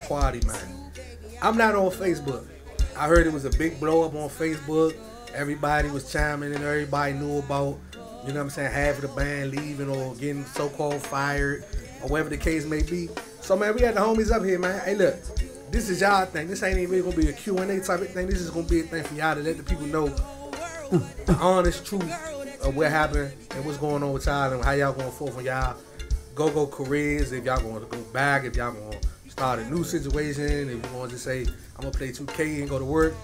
Quality, man. I'm not on Facebook. I heard it was a big blow up on Facebook. Everybody was chiming in. Everybody knew about, you know what I'm saying, half of the band leaving or getting so-called fired or whatever the case may be. So, man, we got the homies up here, man. Hey, look, this is y'all thing. This ain't even going to be a Q&A type of thing. This is going to be a thing for y'all to let the people know the honest truth of what happened and what's going on with y'all and how y'all going forth on y'all go careers, if y'all going to go back, if y'all going to start a new situation, if you want to just say, I'm going to play 2K and go to work,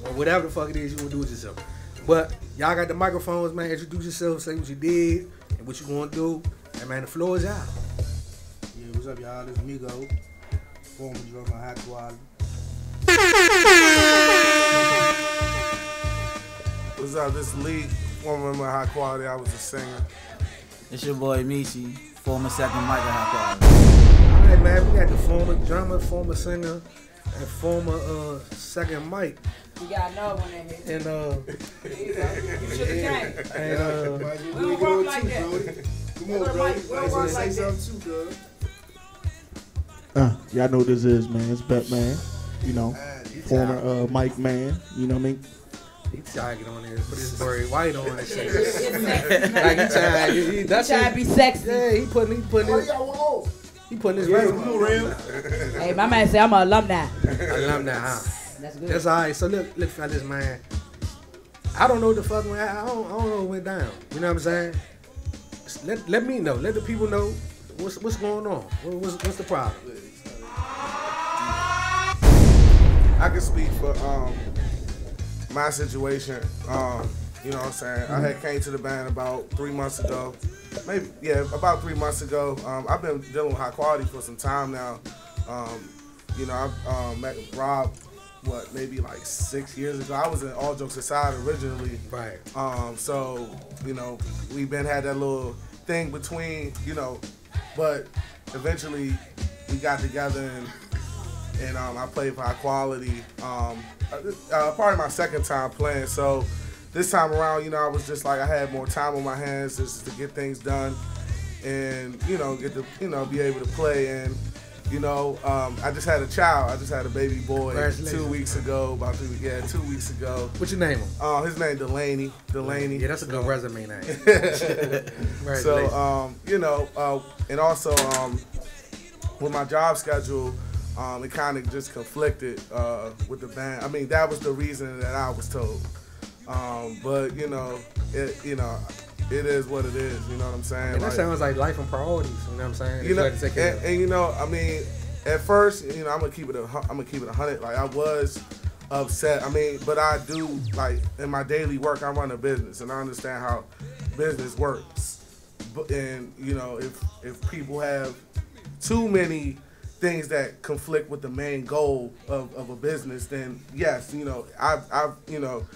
or whatever the fuck it is you want to do with yourself. But y'all got the microphones, man. Introduce yourself, say what you did and what you going to do. And, man, the floor is y'all. Yeah, what's up, y'all? This is Migo, former drummer, High Quality. What's up? This is Lee, former member of High Quality. I was a singer. It's your boy Michi, former second mic at High Quality. All right, man. We got the former drummer, former singer, and former second mic. You gotta know when they hit. And There you go. You should have came. and We don't work like that. Come on, bro. We don't work Say like that. something too, cuz. Y'all know what this is, man. It's Batman, you know, former Mike Man, you know what I mean? he trying to get on there, put his Barry White on and shit. It's sexy. Like he trying, that's Trying to be sexy. yeah, he putting his resume on. Hey, my man say I'm an alumni. Alumni, huh? That's good. That's all right. So look, fellas, man. I don't know what the fuck went. I don't know what went down. You know what I'm saying? Let me know. Let the people know what's going on. What's the problem? I can speak for my situation. You know what I'm saying? I had came to the band about 3 months ago. Maybe, yeah, about 3 months ago. I've been dealing with High Quality for some time now. You know, I met Rob, maybe like 6 years ago. I was in All Jokes Aside originally. Right. So, you know, we've had that little thing between, you know, but eventually we got together and I played for High Quality. Probably my second time playing. So this time around, you know, I was just like, I had more time on my hands just to get things done and, you know, get to, you know, be able to play. And, you know, I just had a child. I just had a baby boy 2 weeks ago, about 3 weeks, yeah, 2 weeks ago. What's your name? His name Delaney. Yeah, that's a good resume name. So, you know, and also with my job schedule, it kind of just conflicted with the band. I mean, that was the reason that I was told. But you know, it is what it is. You know what I'm saying? And that sounds like life and priorities. You know what I'm saying? You know, and you know, I mean, at first, you know, I'm gonna keep it 100. Like I was upset. I mean, but I do, like, in my daily work, I run a business, and I understand how business works. And you know, if people have too many things that conflict with the main goal of a business, then yes, you know, I've you know,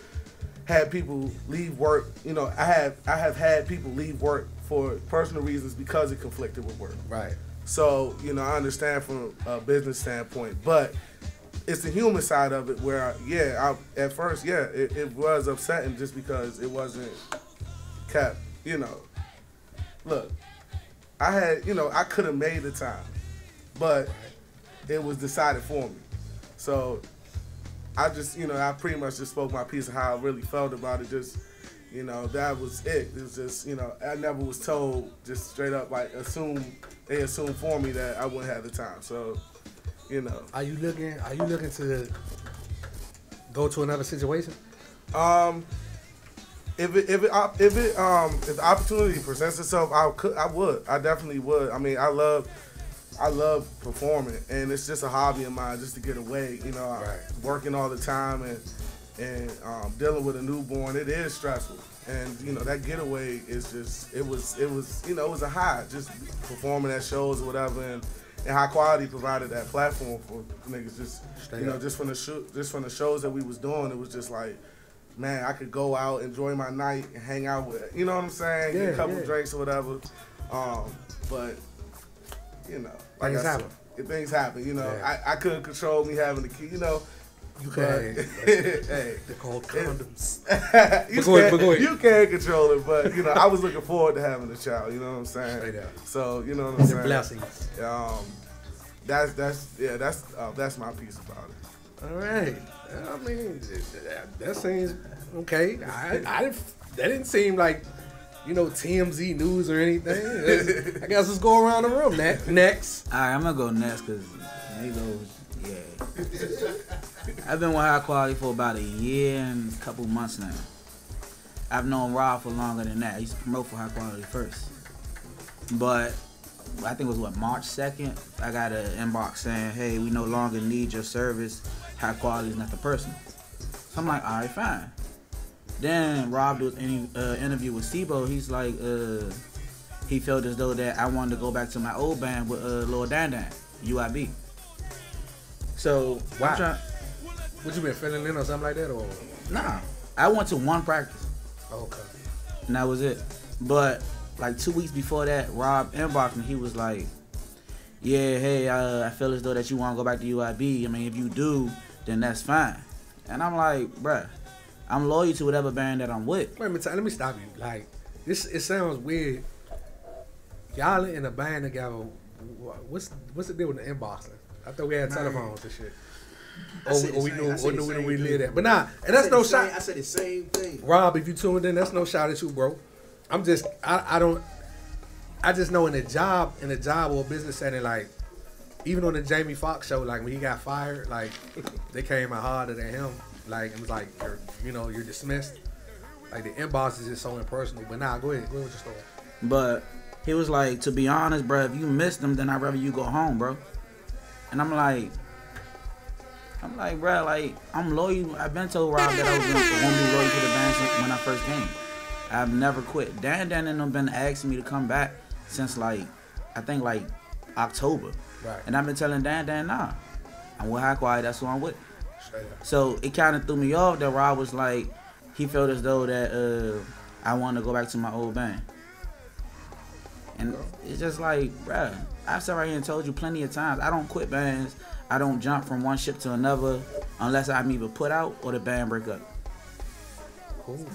had people leave work. You know, I have had people leave work for personal reasons because it conflicted with work. Right. So, you know, I understand from a business standpoint, but it's the human side of it where, at first, it was upsetting just because it wasn't kept, you know. Look, I had, you know, I could have made the time, but it was decided for me. So I just, you know, I pretty much just spoke my piece of how I really felt about it. Just, you know, that was it. It was just, you know, I never was told just straight up, like, they assumed for me that I wouldn't have the time. So, you know. Are you looking to go to another situation? If the opportunity presents itself, I would. I definitely would. I mean, I love performing, and it's just a hobby of mine, just to get away. You know, right. Working all the time and dealing with a newborn, it is stressful. And you know, that getaway is just it was you know, it was a high, just performing at shows or whatever. And High Quality provided that platform for niggas. Just you know, just from the shows that we was doing, it was just like, man, I could go out, enjoy my night, and hang out with, you know what I'm saying? Get a couple drinks or whatever. But, you know, like things happen. You know, I couldn't control me having the kid, you know. You can. Hey, they're called condoms. You can't control it, but, you know, I was looking forward to having a child, you know what I'm saying? Straight up. So, you know what I'm saying? Blessings. that's my piece about it. All right. I mean, that seems okay. That didn't seem like, TMZ news or anything. I guess let's go around the room. Next. All right, I'm gonna go next because yeah. I've been with High Quality for about a year and a couple months now. I've known Rob for longer than that. I used to promote for High Quality first. But I think it was March 2nd, I got an inbox saying, hey, we no longer need your service. High Quality is not the person. So I'm like, all right, fine. Then Rob did an interview with Sibo. He's like, he felt as though that I wanted to go back to my old band with Lil Dan Dan, UIB. So, wow. What you been filling in or something like that? Or nah, I went to one practice. Okay. And that was it. But like 2 weeks before that, Rob inboxed me. He was like, yeah, hey, I feel as though that you want to go back to UIB. I mean, if you do, then that's fine. And I'm like, bruh, I'm loyal to whatever band that I'm with. Wait a minute, let me stop you. Like, it sounds weird. Y'all in a band together. What's the deal with the inboxing? I thought we had telephones and shit. Or we knew we lived at. But nah, and that's no shot. I said the same thing. Rob, if you tuned in, that's no shot at you, bro. I'm just, I just know in a job or a business setting, like, even on the Jamie Foxx show, like when he got fired, like they came out harder than him. Like it was like, you're dismissed. Like the inbox is just so impersonal. But nah, go ahead with your story. But he was like, to be honest, bro, if you miss them, then I'd rather you go home, bro. And I'm like, bro, like I'm loyal. I've been told Rob that I was gonna be loyal to the band since when I first came. I've never quit. Dan and them been asking me to come back since I think October. Right. And I've been telling Dan, nah, I'm with High Quality, that's who I'm with. So it kind of threw me off that Rob was like, he felt as though that I wanted to go back to my old band. And it's just like, bruh, I've sat right here and told you plenty of times, I don't quit bands. I don't jump from one ship to another unless I'm either put out or the band break up. Cool.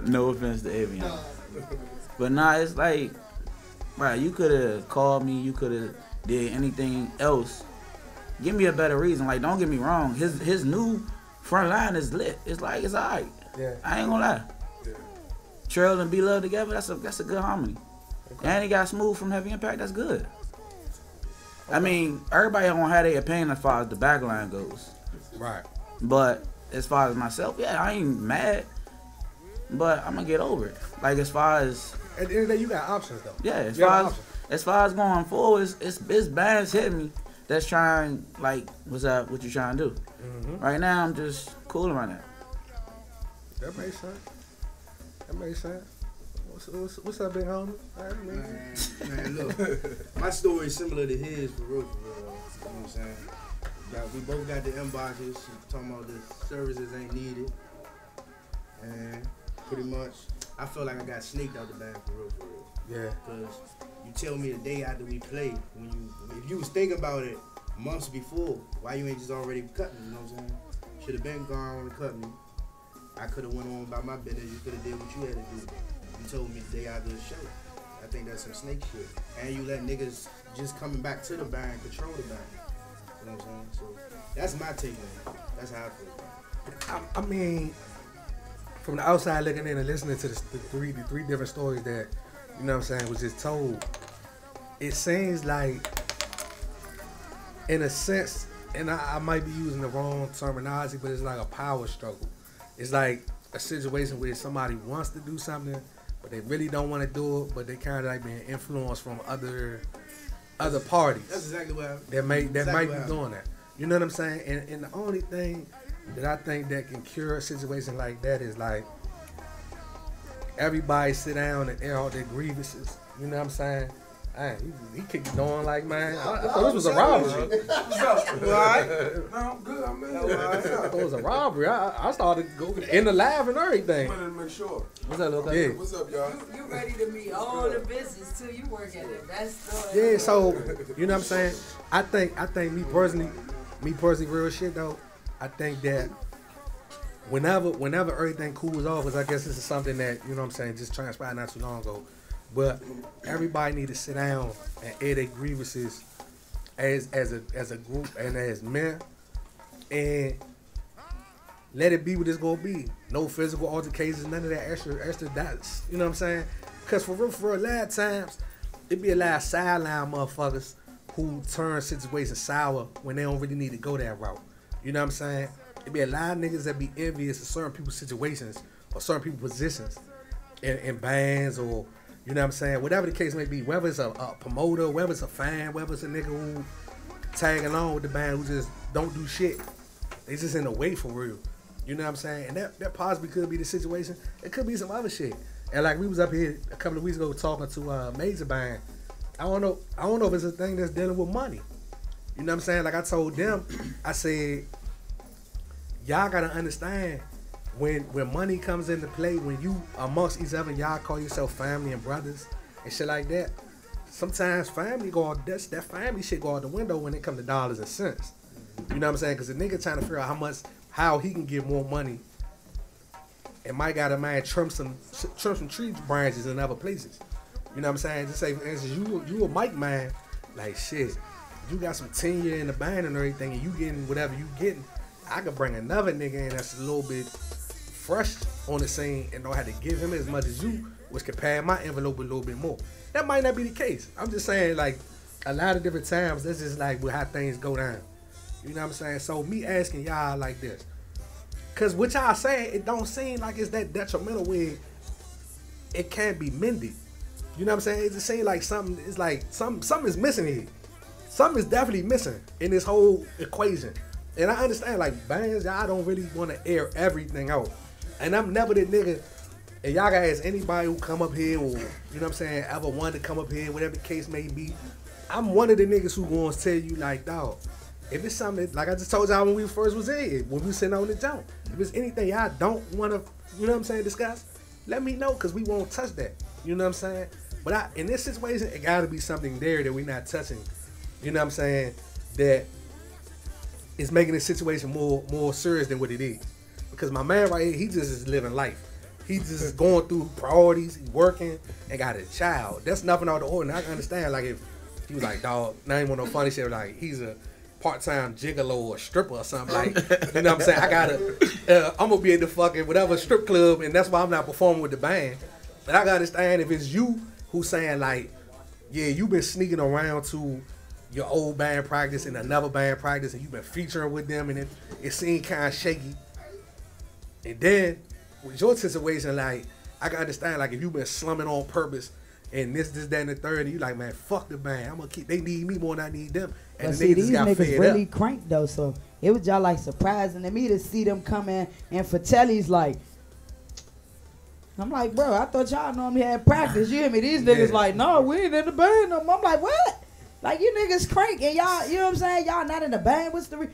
No offense to Avion. But nah, it's like, bruh, you could have called me, you could have did anything else. Give me a better reason. Like, don't get me wrong, his new front line is lit. It's like, it's alright. Yeah. I ain't gonna lie. Yeah. Trail and Be Love together, that's a good harmony. Okay. And he got Smooth from Heavy Impact, that's good. Okay. I mean, everybody gonna have their opinion as far as the backline goes. Right. But as far as myself, yeah, I ain't mad. But I'm gonna get over it. Like, as far as at the end of the day, you got options though. Yeah, as far as going forward, it's bands hitting me that's trying, like, what's up, what you trying to do? Mm-hmm. Right now, I'm just cooling right now. That makes sense. What's up, big homie? Man, look, my story is similar to his, for real. You know what I'm saying? We both got the inboxes talking about the services ain't needed. And pretty much, I feel like I got snaked out the band, for real. Yeah. Because you tell me the day after we played, if you was thinking about it months before, why you ain't just already cutting me, you know what I'm saying? Should have been gone and cut me. I could have went on about my business, you could have did what you had to do. You told me the day after the show. I think that's some snake shit. And you let niggas just coming back to the band control the band. You know what I'm saying? So that's my take on it. That's how I feel. I mean, from the outside looking in and listening to the three different stories that, you know what I'm saying, was just told, it seems like, in a sense, and I might be using the wrong terminology, but it's like a power struggle. It's like a situation where somebody wants to do something, but they really don't want to do it, but they kind of like being influenced from other parties. That's exactly what that might be doing that. You know what I'm saying? And the only thing that I think that can cure a situation like that is like everybody sit down and air out their grievances. You know what I'm saying? Hey, he kicked the door like, man. I thought this was a robbery. What's up? You alright? No, I'm good. I'm in. I thought it was a robbery. I started going in the live and everything. I wanted to make sure. What's up, Luca? Yeah. What's up, y'all? You ready to meet all the business too? You work at it. That's Yeah, so you know what I'm saying? I think me personally, real shit though. I think that whenever everything cools off, because I guess this is something that, you know what I'm saying, just transpired not too long ago. But everybody need to sit down and air their grievances as a group and as men, and let it be what it's gonna be. No physical altercations, none of that extra dots. You know what I'm saying? Cause for real, a lot of times it be a lot of sideline motherfuckers who turn situations sour when they don't really need to go that route. You know what I'm saying? It be a lot of niggas that be envious of certain people's situations or certain people's positions in bands, or you know what I'm saying, whatever the case may be, whether it's a promoter, whether it's a fan, whether it's a nigga who tagging along with the band who just don't do shit. They just in the way for real. You know what I'm saying? And that possibly could be the situation. It could be some other shit. And like we was up here a couple of weeks ago talking to a major band. I don't know if it's a thing that's dealing with money. You know what I'm saying? Like I told them, I said, y'all gotta understand when money comes into play, when you amongst each other, y'all call yourself family and brothers and shit like that. Sometimes family that family shit go out the window when it comes to dollars and cents. You know what I'm saying? Because the nigga trying to figure out how he can get more money, and might got a man trim some tree branches in other places. You know what I'm saying? Just say for instance, you a mic man, like shit, you got some tenure in the band and everything, and you getting whatever you getting. I could bring another nigga in that's a little bit fresh on the scene and know how to give him as much as you, which could pad my envelope a little bit more. That might not be the case. I'm just saying, like, a lot of different times, that's just like how things go down. You know what I'm saying? So me asking y'all like this, cause what y'all saying, it don't seem like it's that detrimental where it can't be mended. You know what I'm saying? It just seems like something is missing here. Something is definitely missing in this whole equation. And I understand, like, bands, y'all don't really want to air everything out. And I'm never the nigga, and y'all gotta ask anybody who come up here or, you know what I'm saying, ever wanted to come up here, whatever the case may be. I'm one of the niggas who gonna tell you, like, dog, if it's something, like I just told y'all when we first was in, when we was sitting on the jump, if it's anything y'all don't want to, you know what I'm saying, discuss, let me know, because we won't touch that. You know what I'm saying? But in this situation, it gotta be something there that we're not touching. You know what I'm saying? That is making the situation more serious than what it is. Because my man right here, he just is living life. He just is going through priorities, he's working, and got a child. That's nothing out of the ordinary. I can understand, like, if he was like, dog, now ain't want no funny shit, like, he's a part-time gigolo or stripper or something, like, you know what I'm saying? I'm gonna be at the fucking whatever strip club, and that's why I'm not performing with the band. But I gotta understand if it's you who's saying, like, yeah, you been sneaking around to your old band practice and another band practice, and you've been featuring with them, and it seemed kind of shaky. And then with your situation, like, I can understand, like, if you've been slumming on purpose and this, that, and the third, and you like, man, fuck the band. I'm gonna keep. They need me more than I need them. And but the see, niggas these got niggas fed really up. cranked though, so it was y'all like surprising to me to see them come in, and Fratelli's like, I'm like, bro, I thought y'all normally had practice. You hear me? These niggas like, no, we ain't in the band no more. I'm like, what? Like, you niggas crank and y'all, you know what I'm saying? Y'all not in the band. What's the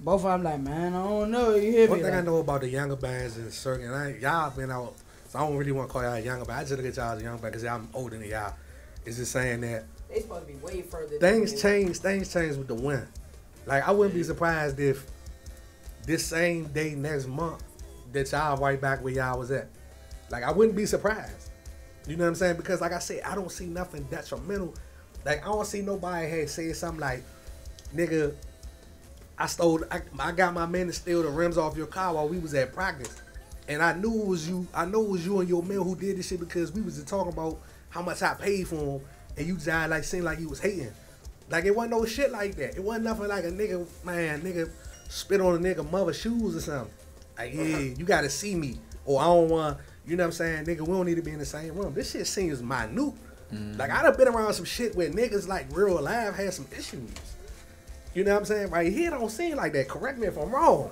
both of them like, man, I don't know. You hear me? One thing like, I know about the younger bands in certain, y'all been out, so I don't really want to call y'all a younger band. I just look at y'all as a young band because I'm older than y'all. It's just saying that They supposed to be way further. things change with the win. Like, I wouldn't be surprised if this same day next month that y'all right back where y'all was at. Like, I wouldn't be surprised. You know what I'm saying? Because like I said, I don't see nothing detrimental. Like, I don't see nobody had said something like, nigga, I got my men to steal the rims off your car while we was at practice. And I knew it was you. I know it was you and your man who did this shit because we was just talking about how much I paid for him, and you just like seemed like you was hating. Like, it wasn't no shit like that. It wasn't nothing like a nigga spit on a nigga mother's shoes or something. Like, yeah, you gotta see me, or I don't want. You know what I'm saying, nigga? We don't need to be in the same room. This shit seems minute. Like, I done been around some shit where niggas like real live had some issues. You know what I'm saying? Right here don't seem like that. Correct me if I'm wrong.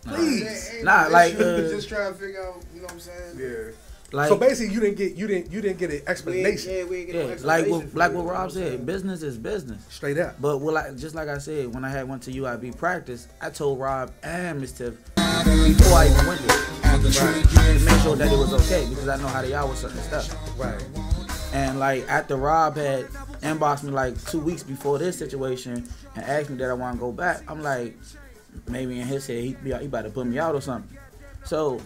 Please. Nah, like just trying to figure out, you know what I'm saying? Yeah. like So basically, you didn't get an explanation. We ain't get yeah, no like explanation what for it, Rob you know what I'm said, business is business. Straight up. But just like I said, when I went to UIB practice, I told Rob and Miss Tiff before I even went there, to make sure that it was okay, because I know how they are with certain stuff. Right. And like after Rob had inboxed me like 2 weeks before this situation and asked me that I want to go back, I'm like, maybe in his head he about to put me out or something. So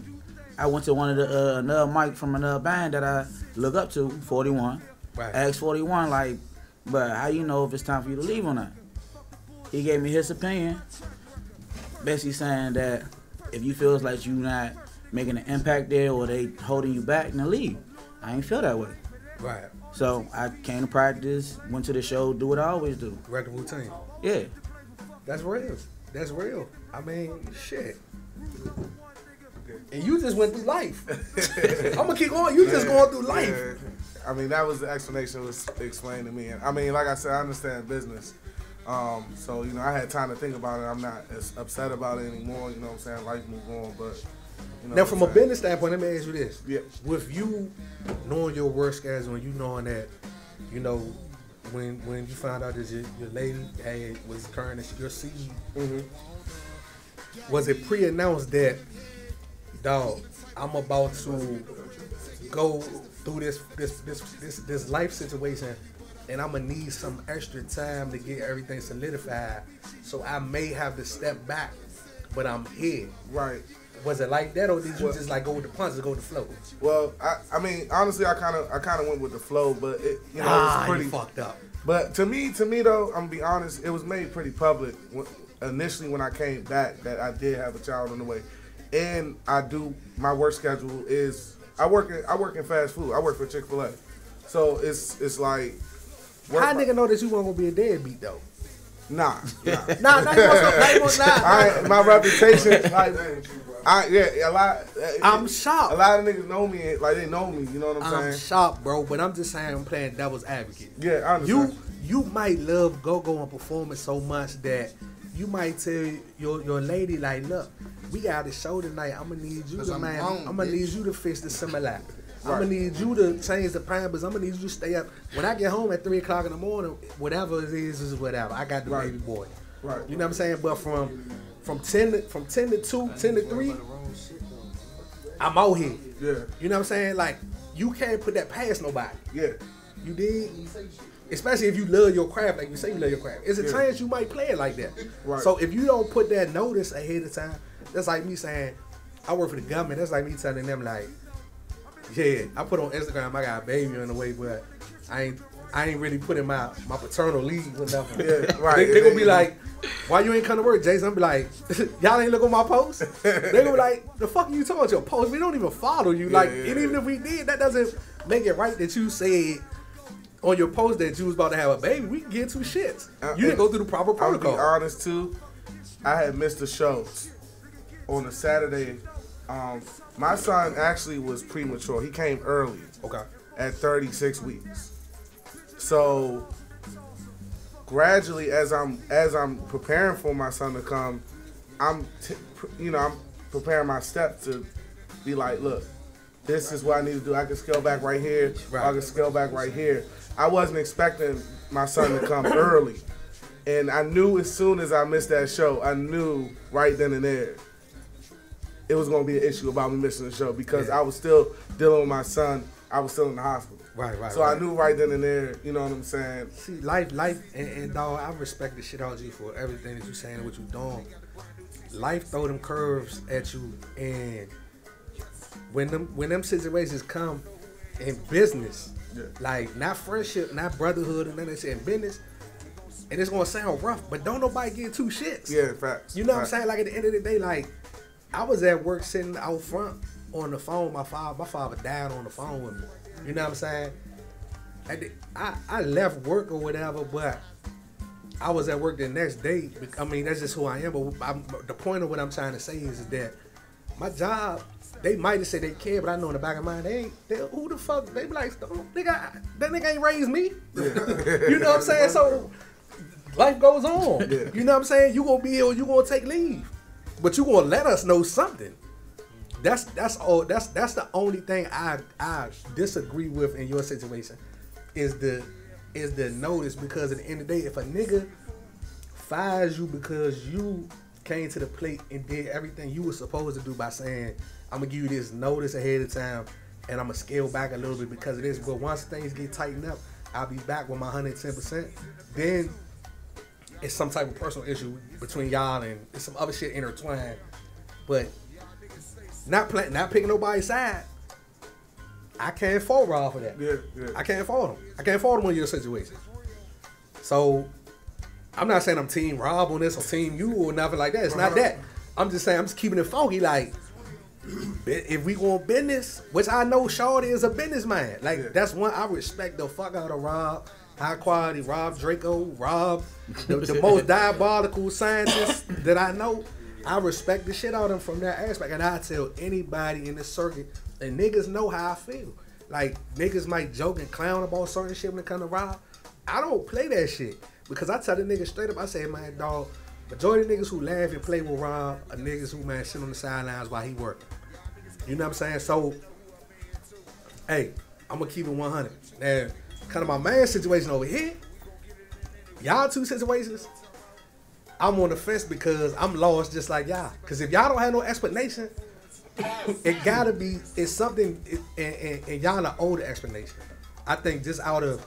I went to one of the another mic from another band that I look up to, 41, Right. I asked 41, like, but how you know if it's time for you to leave or not? He gave me his opinion, basically saying that if you feel like you not making an impact there or they holding you back, then leave. I ain't feel that way. Right. So I came to practice, went to the show, do what I always do. Regular routine. Yeah. That's real. That's real. I mean, shit. And you just went through life. I'm gonna keep going. You just going through life. Yeah. I mean, that was the explanation was explained to me. And I mean, like I said, I understand business. So, you know, I had time to think about it. I'm not as upset about it anymore. You know what I'm saying? Life move on. But, you know Now, from a business standpoint, let me ask you this. Yeah. With you knowing your work schedule and you knowing that, you know, when you found out that your lady was current as your seed, was it pre-announced that, dog, I'm about to go through this life situation and I'm gonna need some extra time to get everything solidified, so I may have to step back, but I'm here. Right. Was it like that, or did you just like go with the punches, go with the flow? Well, I mean, honestly, I kind of went with the flow, but it, you know, it was pretty you fucked up. But to me though, I'm gonna be honest, it was made pretty public initially when I came back that I did have a child on the way, and my work schedule is I work in fast food. I work for Chick-fil-A, so it's like. How nigga know that you weren't gonna be a deadbeat though? Nah. Nah, My reputation, like, a lot. I'm shocked. A lot of niggas know me, like they know me. You know what I'm saying? I'm shocked, bro. But I'm just saying, I'm playing devil's advocate. Yeah, I understand. You might love go-go and performance so much that you might tell your lady like, look, we got a show tonight. I'm gonna need you to need you to fix the similar. I'm gonna need you to change the parameters. I'm gonna need you to stay up. When I get home at 3 o'clock in the morning, whatever it is whatever. I got the baby boy. Right. You know what I'm saying? But from 10 to 2, 10 to 3, I'm out here. Yeah. You know what I'm saying? Like, you can't put that past nobody. Yeah. You did? Especially if you love your craft, like you say you love your craft. There's a chance you might play it like that. Right. So if you don't put that notice ahead of time, that's like me saying, I work for the government. That's like me telling them like, yeah, I put on Instagram I got a baby on the way, but I ain't really putting my paternal leave or nothing. Yeah, right. They gonna be like, why you ain't come to work, Jason? I'm be like, y'all ain't look on my post? They gonna be like, the fuck are you talking about your post? We don't even follow you. Like, and even if we did, that doesn't make it right that you said on your post that you was about to have a baby. We can get two shits. You didn't go through the proper protocol. I'll be honest too, I had missed the show on a Saturday. My son actually was premature. He came early. Okay. At 36 weeks. So gradually, as I'm preparing for my son to come, I'm preparing my steps to be like, look, this is what I need to do. I can scale back right here. Right. I can scale back right here. I wasn't expecting my son to come early, and I knew as soon as I missed that show, I knew right then and there it was going to be an issue about me missing the show because I was still dealing with my son. I was still in the hospital. Right. So I knew right then and there, you know what I'm saying? See, life, and dog, I respect the shit out of you for everything that you saying and what you doing. Life throw them curves at you, and when them situations come in business, like not friendship, not brotherhood, and none of that shit in business, and it's gonna sound rough, but don't nobody get two shits. Yeah, facts. You know what I'm saying? Like at the end of the day, like I was at work sitting out front on the phone. My father died on the phone with me. You know what I'm saying? I left work or whatever, but I was at work the next day. I mean, that's just who I am. But the point of what I'm trying to say is that my job, they might have said they care, but I know in the back of my mind, who the fuck? They be like, that nigga ain't raised me. You know what I'm saying? So life goes on. Yeah. You know what I'm saying? You gonna be here, you gonna take leave, but you gonna let us know something. That's all. That's the only thing I disagree with in your situation is the notice, because at the end of the day, if a nigga fires you because you came to the plate and did everything you were supposed to do by saying, I'm gonna give you this notice ahead of time and I'm gonna scale back a little bit because of this, but once things get tightened up, I'll be back with my 110%, then it's some type of personal issue between y'all and it's some other shit intertwined. But not picking nobody's side. I can't fault Rob for that. Yeah. I can't fault him. I can't fault him on your situation. So I'm not saying I'm team Rob on this or team you or nothing like that. It's not that. I'm just saying I'm just keeping it funky. Like, if we want business, which I know Shawty is a businessman. Like, that's one I respect the fuck out of Rob. High quality Rob Draco, Rob, the most diabolical scientist that I know. I respect the shit out of him from that aspect. And I tell anybody in the circuit, and niggas know how I feel. Like, niggas might joke and clown about certain shit when it comes to Rob. I don't play that shit. Because I tell the niggas straight up, I say, man, dog, majority of niggas who laugh and play with Rob are niggas who, man, sit on the sidelines while he working. You know what I'm saying? So, hey, I'm going to keep it 100. Now, kind of my man situation over here, y'all two situations, I'm on the fence because I'm lost just like y'all. Because if y'all don't have no explanation, it gotta be, it's something, and y'all are owed the explanation. I think just out of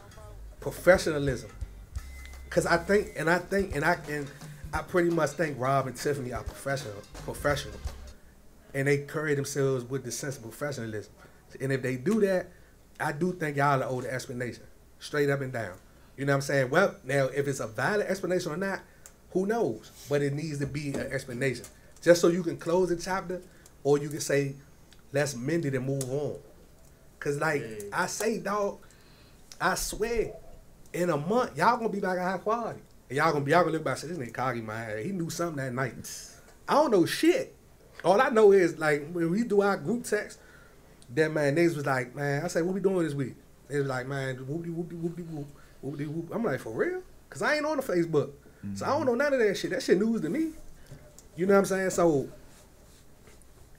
professionalism. Because I pretty much think Rob and Tiffany are professional. And they carry themselves with the sense of professionalism. And if they do that, I do think y'all are owed the explanation. Straight up and down. You know what I'm saying? Well, now, if it's a valid explanation or not, who knows? But it needs to be an explanation. Just so you can close the chapter, or you can say, let's mend it and move on. Because, like, I say, dog, I swear, in a month, y'all going to be back at high quality. And y'all gonna look back and say, this nigga cocky, man. He knew something that night. I don't know shit. All I know is, like, when we do our group text, that, man, niggas was like, man, I said, what we doing this week? They was like, man, whoop-de-whoop. I'm like, for real? Because I ain't on the Facebook. So I don't know none of that shit. That shit news to me. You know what I'm saying? So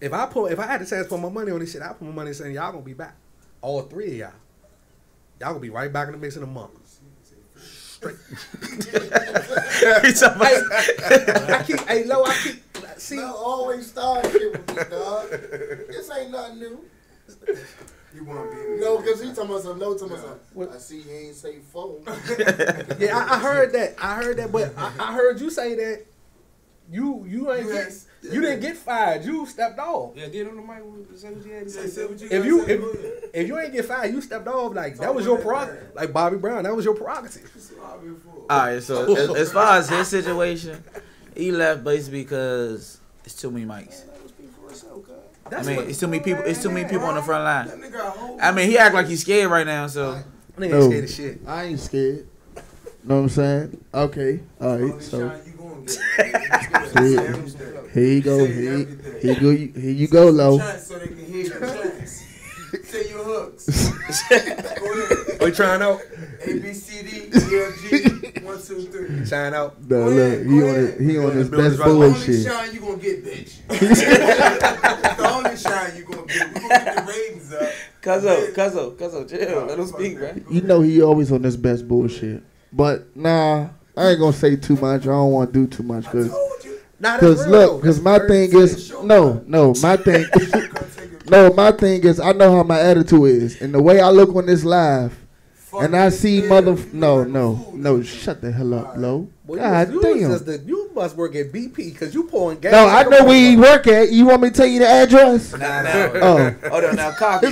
if I had the chance to put my money on this shit, I put my money saying y'all gonna be back. All three of y'all. Y'all gonna be right back in the mix in a month. Straight. See, no, always start shit with me, dog. This ain't nothing new. You want to be no, because he talking about some no, talking about some. I see he ain't say phone. Yeah, I heard that, but I heard you say that you didn't get fired. You stepped off. Yeah, get on the mic. Say what you had to say. If you ain't get fired, you stepped off. Like, that was your prerogative. Like Bobby Brown, that was your prerogative. All right, so as far as his situation, he left basically because it's too many mics. I mean, it's too many people. It's too many people on the front line. I mean, he act like he's scared right now. So nigga ain't scared of shit. I ain't scared. Know what I'm saying? Okay, all right. So here you go. Here you go, Lo. So they can hear your chance. Say your hooks. Are you trying out? A B C D E F G 1 2 3. Trying out. No, look, he on his best The only bullshit. shine you gonna get, bitch. The only shine you gonna get. We gonna get the ratings up. Cuzzo, chill. Let him speak, man. You know he always on this best bullshit. But nah, I ain't gonna say too much. I don't want to do too much because look, because my thing is my thing is I know how my attitude is, and the way I look on this live, and I see no, shut the hell up, Lo. God damn. You must work at BP because you pouring gas. No, I know where you work at. You want me to tell you the address? Nah. Hold on now, Cocky.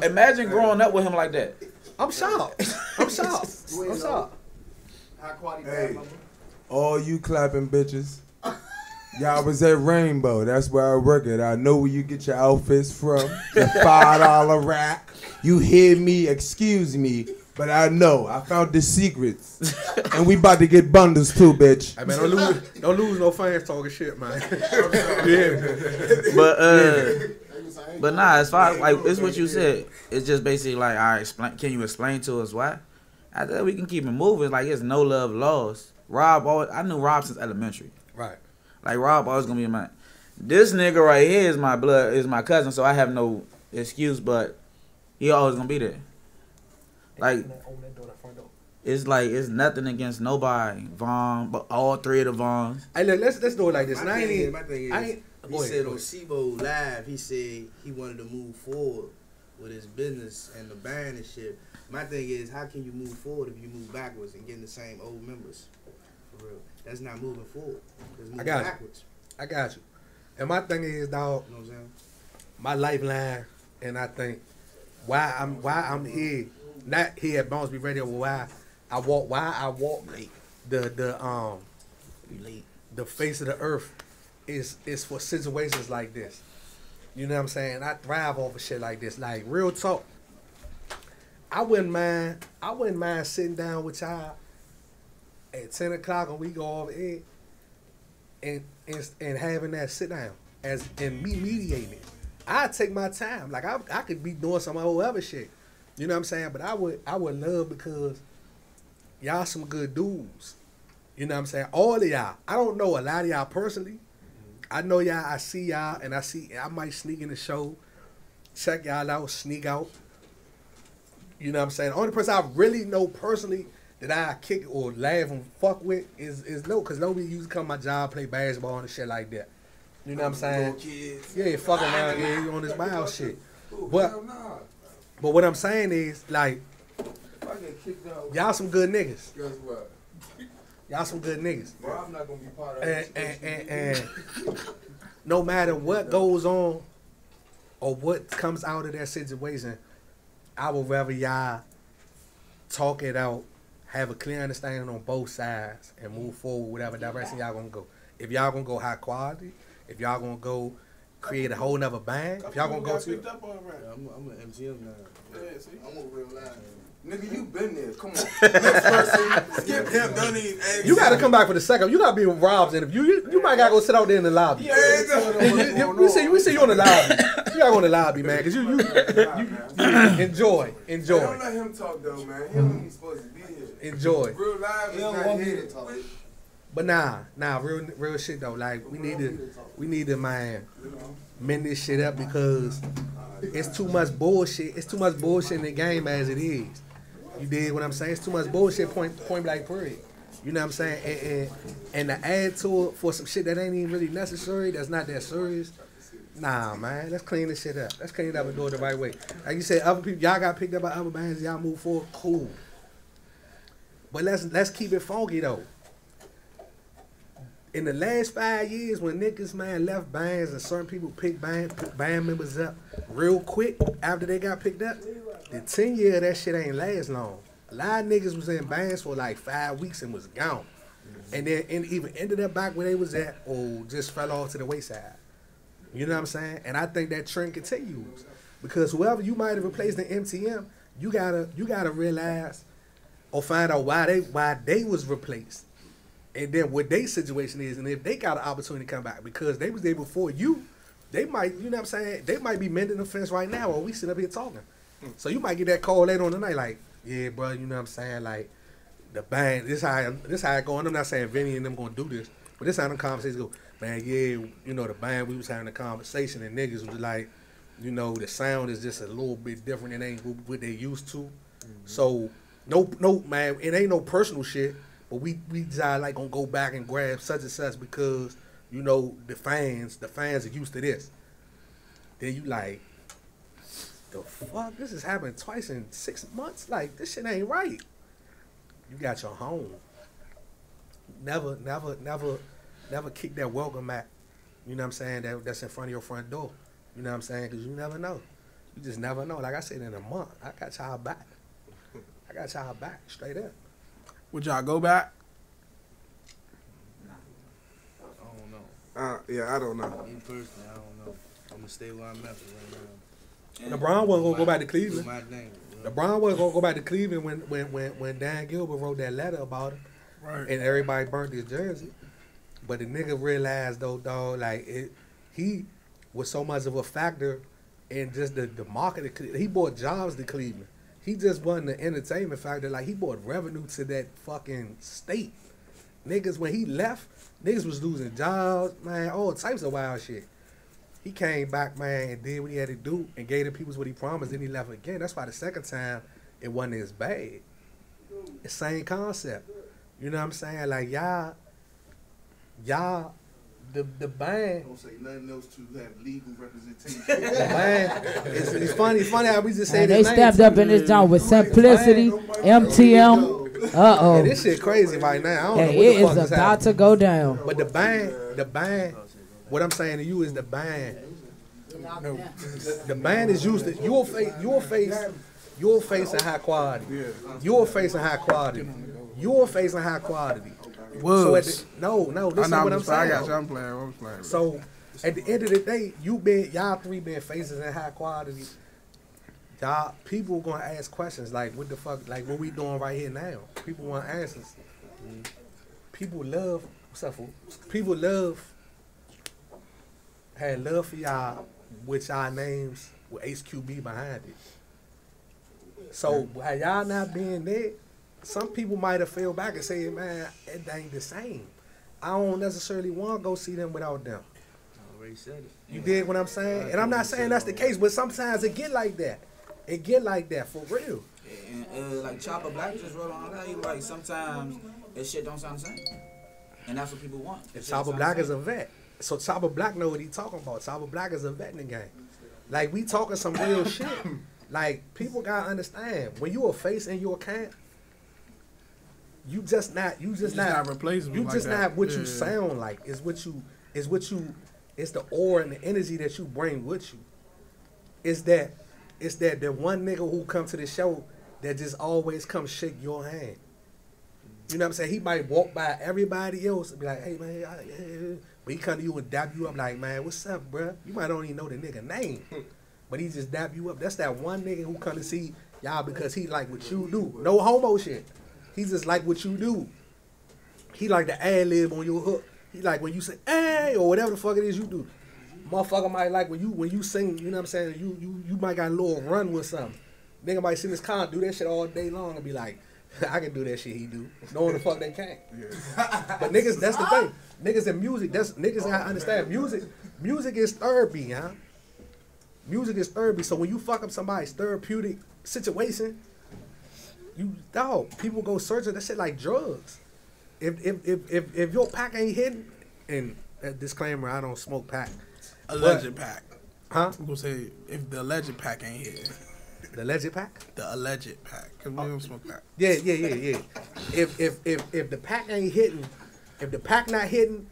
Imagine growing up with him like that. I'm shocked. High quality. Hey, all you clapping bitches. Y'all was at Rainbow. That's where I work at. I know where you get your outfits from. The $5 rack. You hear me? Excuse me. But I know. I found the secrets. And we about to get bundles too, bitch. Hey, man, don't lose no fans talking shit, man. But nah, as far as, like, it's what you said. It's just basically like, all right, can you explain to us why? I think we can keep it moving. Like, it's no love lost. I knew Rob since elementary. Right. Like, Rob always gonna be in my. This nigga right here is my blood, is my cousin, so I have no excuse, but he always gonna be there. Like, it's like, it's nothing against nobody, Vaughn, but all three of the Vaughns. Hey, look, let's do it like this. My thing is, he said on SIBO Live, he said he wanted to move forward with his business and the band and shit. My thing is, how can you move forward if you move backwards and getting the same old members? For real. That's not moving forward. That's moving backwards. I got you. And my thing is, dog, you know what I'm saying? my lifeline, and I think why I'm here, not here at BounceBeat Radio, but why I walk the face of the earth is for situations like this. You know what I'm saying? I thrive over shit like this. Like real talk. I wouldn't mind sitting down with y'all at 10 o'clock and we go off air and having that sit down and me mediating it. I take my time. Like I could be doing some whole other shit. You know what I'm saying? But I would love because y'all some good dudes. You know what I'm saying? All of y'all. I don't know a lot of y'all personally. I know y'all, I see y'all, and I might sneak in the show, check y'all out, sneak out. You know what I'm saying? The only person I really know personally that I kick or laugh and fuck with is no, because nobody used to come to my job, play basketball and shit like that. You know what I'm saying? Yeah, fuck around here on this wild shit. But what I'm saying is, like, y'all some good niggas. Guess what? Y'all some good niggas. Bro, I'm not gonna be part of this. And no matter what goes on or what comes out of that situation, I would rather y'all talk it out, have a clear understanding on both sides, and move forward whatever direction y'all gonna go. If y'all gonna go high quality, if y'all gonna go create a whole nother band, if y'all gonna go to... I'm an MGM now. Yeah, see, I'm a real live. Nigga, you been there. Come on. Next person, skip him. Don't even ask. You gotta come back for the second. You gotta be with Rob's interview. You might gotta go sit out there in the lobby. Yeah, we see you in the lobby. You gotta go in the lobby, man, because you enjoy. Don't let him talk though, man. He don't even supposed to be here. Enjoy. Real live is not here. But nah, real shit though. Like we need to man mend this shit up because it's too much bullshit. It's too much bullshit in the game as it is. You dig what I'm saying? It's too much bullshit. Point blank period. You know what I'm saying? And to add to it for some shit that ain't even really necessary, that's not that serious. Nah, man, let's clean this shit up. Let's clean it up and do it the right way. Like you said, other people, y'all got picked up by other bands. Y'all move forward, cool. But let's keep it funky though. In the last 5 years, when niggas, man, left bands and certain people picked band members up real quick after they got picked up, the 10 year of that shit ain't last long. A lot of niggas was in bands for like 5 weeks and was gone. And then either ended up back where they was at or just fell off to the wayside. You know what I'm saying? And I think that trend continues. Because whoever you might have replaced in MTM, you gotta realize or find out why they was replaced. And then what their situation is, and if they got an opportunity to come back because they was there before you, they might, you know what I'm saying, they might be mending the fence right now while we sit up here talking. So you might get that call later on tonight, like, yeah, bro, you know what I'm saying, like, the band, this how it going. I'm not saying Vinny and them gonna do this, but this how them conversations go. Man, yeah, you know, the band, we was having a conversation and niggas was like, you know, the sound is just a little bit different than ain't what they used to. So, no, man, it ain't no personal shit. But we decide like gonna go back and grab such and such because, you know, the fans are used to this. Then you like, the fuck? This has happened twice in 6 months? Like, this shit ain't right. You got your home. Never kick that welcome mat. You know what I'm saying? That's in front of your front door. You know what I'm saying? Because you never know. You just never know. Like I said, in a month, I got y'all back. Straight up. Would y'all go back? I don't know. Yeah, I don't know. Me personally, I don't know. I'm gonna stay where I'm at right now. LeBron wasn't gonna go back to Cleveland. Do my thing. LeBron wasn't gonna go back to Cleveland when Dan Gilbert wrote that letter about him, Right. and everybody burnt his jersey. But the nigga realized though, dog, like he was so much of a factor in just the market of Cleveland. He brought jobs to Cleveland. He just wasn't the entertainment factor. Like, he brought revenue to that fucking state. Niggas, when he left, niggas was losing jobs, man, all types of wild shit. He came back, man, and did what he had to do and gave the people what he promised. Then he left again. That's why the second time, it wasn't as bad. The same concept. You know what I'm saying? Like, y'all, the band. Don't say nothing else to have legal representation. The band, it's funny how we just say And they stepped up in this joint with simplicity, MTM. Yeah, this shit crazy right now. I don't know what the It fuck is is about happening. to go down. But the band, what I'm saying to you is the band No. The man is used to you'll face a high quality. You're facing high quality. You're facing high quality. Was. No, this is what I'm saying. I got you. I'm playing. So at the end of the day, y'all three been faces in high quality. Y'all people gonna ask questions like what the fuck, like what we doing right here now. People want answers. People love what's up, fool? People had love for y'all with y'all names with HQB behind it. So while y'all not being there, some people might have fell back and say, man, it ain't the same. I don't necessarily want to go see them without them. Already said it. You dig what I'm saying? And I'm not saying that's the case, but sometimes it get like that. It get like that for real. And like Chopper Black just wrote on that. He like sometimes that shit don't sound the same, and that's what people want. And Chopper Black is a vet, so Chopper Black know what he talking about. Chopper Black is a vet in the game. Like we talking some real shit. Like people gotta understand when you a face in your camp, you just not replaceable. You like just that. not what you sound like. It's the aura and the energy that you bring with you. It's that the one nigga who come to the show that just always come shake your hand. You know what I'm saying? He might walk by everybody else and be like, hey man, but he come to you and dap you up like, man, what's up, bruh? You might don't even know the nigga name. But he just dap you up. That's that one nigga who come to see y'all because he like what you do. No homo shit. He just like what you do. He like the ad-lib on your hook. He like when you say, hey, or whatever the fuck it is you do. Motherfucker might like when you sing, you know what I'm saying, you might got a little run with something. Nigga might sing this con, do that shit all day long and be like, I can do that shit he do. Knowing the fuck they can't. Yeah. But niggas, that's the thing. Niggas in music, niggas gotta understand. Music is therapy, huh? Music is therapy. So when you fuck up somebody's therapeutic situation, people go searching that shit like drugs. If your pack ain't hitting, and disclaimer, I don't smoke pack. Alleged pack. Huh? I'm gonna say if the alleged pack ain't here. The alleged pack? The alleged pack. Cause we don't smoke pack. Yeah. If the pack ain't hitting, if the pack not hitting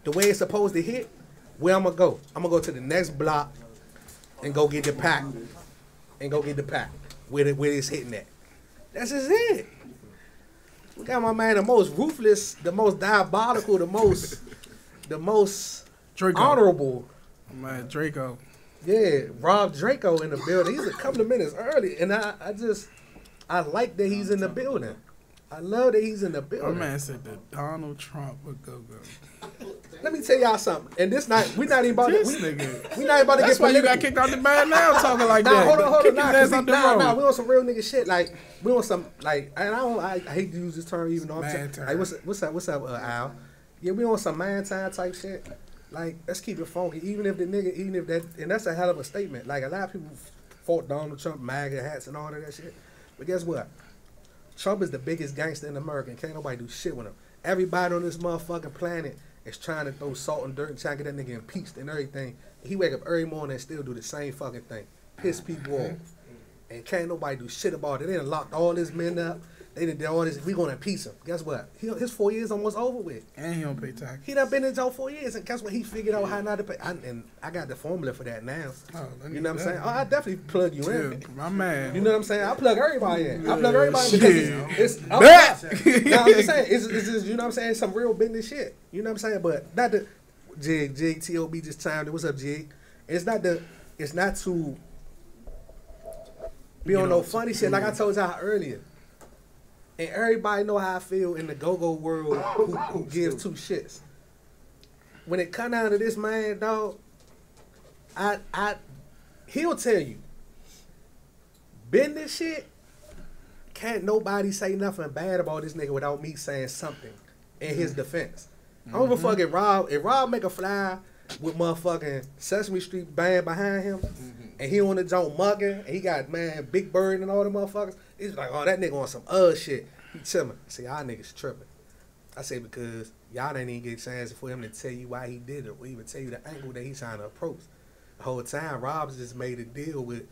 the way it's supposed to hit, where I'm gonna go? I'm gonna go to the next block and go get the pack. Where it's hitting at. That's just it. We got my man the most ruthless, the most diabolical, the most Draco. honorable. Man, Draco. Yeah, Rob Draco in the building. He's a couple of minutes early, and I like that he's in the building. I love that he's in the building. My man said that Donald Trump would go. Let me tell y'all something. And we're not even about This to. nigga. We not about to That's get why you political. got kicked out the band now talking like Nah, that. hold on. Kick his ass out the road. Nah, we on some real nigga shit. Like we on some like, and I hate to use this term even though I'm Man saying, like what's up, Al? Yeah, we on some man time type shit. Like let's keep it funky. Even if that, and that's a hell of a statement. Like a lot of people fought Donald Trump, MAGA hats and all of that shit. But guess what? Trump is the biggest gangster in America. And can't nobody do shit with him. Everybody on this motherfucking planet is trying to throw salt and dirt and trying to get that nigga impeached and everything. He wake up every morning and still do the same fucking thing. Piss people off. And can't nobody do shit about it. They done locked all his men up. They done did all this. We gonna impeach him. Guess what? His 4 years almost over with. And he don't pay tax. He done been in jail 4 years. And guess what? He figured out how not to pay. And I got the formula for that now. You know what I'm saying? Oh, I definitely plug you in. My man. You know what I'm saying? I plug everybody in. I plug everybody in because it's I'm just saying, it's just, you know what I'm saying? Some real business shit. You know what I'm saying? But not the Jig T.O.B. just chimed in. What's up, Jig? It's not to be on no funny shit like I told y'all earlier. And everybody know how I feel in the go-go world who gives two shits. When it come down to this man, dog, he'll tell you, business shit, can't nobody say nothing bad about this nigga without me saying something in his defense. I don't give a fuck if Rob make a flyer with motherfucking Sesame Street band behind him, and he on the joint mugging, and he got, man, Big Bird and all the motherfuckers. He's like, oh, that nigga on some shit. He tell me, I say, y'all niggas tripping. I say, because y'all didn't even get a chance for him to tell you why he did it, or even tell you the angle that he's trying to approach. The whole time, Rob's just made a deal with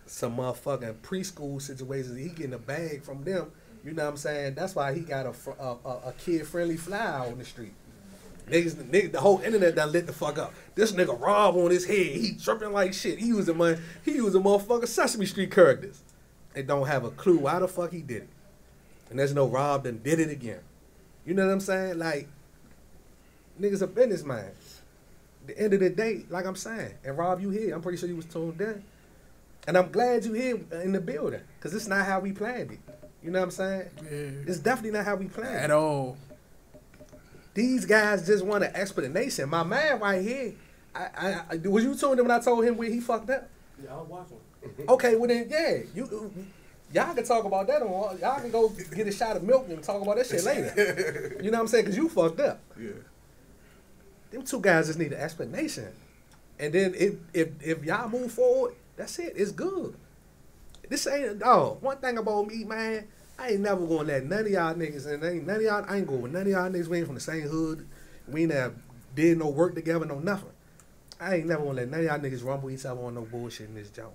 some motherfucking preschool situations. He getting a bag from them. You know what I'm saying? That's why he got a kid-friendly flyer on the street. Niggas, the whole internet done lit the fuck up. This nigga Rob on his head, he tripping like shit. He using motherfucking Sesame Street characters. They don't have a clue why the fuck he did it. And there's no Rob done did it again. You know what I'm saying? Like, niggas a businessman. The end of the day, like I'm saying, and Rob, you here. I'm pretty sure you was tuned in. And I'm glad you here in the building, because it's not how we planned it. You know what I'm saying? Yeah. It's definitely not how we planned it. At all. These guys just want an explanation. My man right here, I was you tuned in when I told him where he fucked up? Yeah, I was watching. Okay, well then, yeah, y'all can talk about that on. Y'all can go get a shot of milk and talk about that shit later. You know what I'm saying? Because you fucked up. Yeah. Them two guys just need an explanation. And then if y'all move forward, that's it. It's good. This ain't one thing about me, man. I ain't never gonna let none of y'all niggas, and I ain't going with none of y'all niggas. We ain't from the same hood. We ain't never did no work together, no nothing. I ain't never gonna let none of y'all niggas rumble each other on no bullshit in this joint.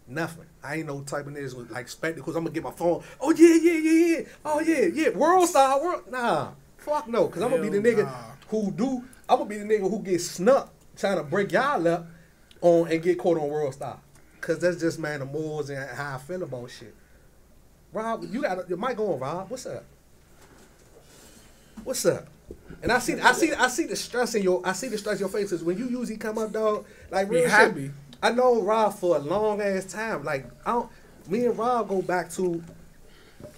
Nothing. I ain't no type of niggas with like spectacles. I'm gonna get my phone. Oh yeah. Oh yeah. World star. Nah. Fuck no. Cause I'm gonna be the nigga I'm gonna be the nigga who gets snuck trying to break y'all up on and get caught on World Star. Cause that's just man the morals and how I feel about shit. Rob, you got your mic on, Rob. What's up? What's up? And I see the stress in your faces when you usually come up, dog. Like real Be happy. shit. I know Rob for a long ass time. Like me and Rob go back to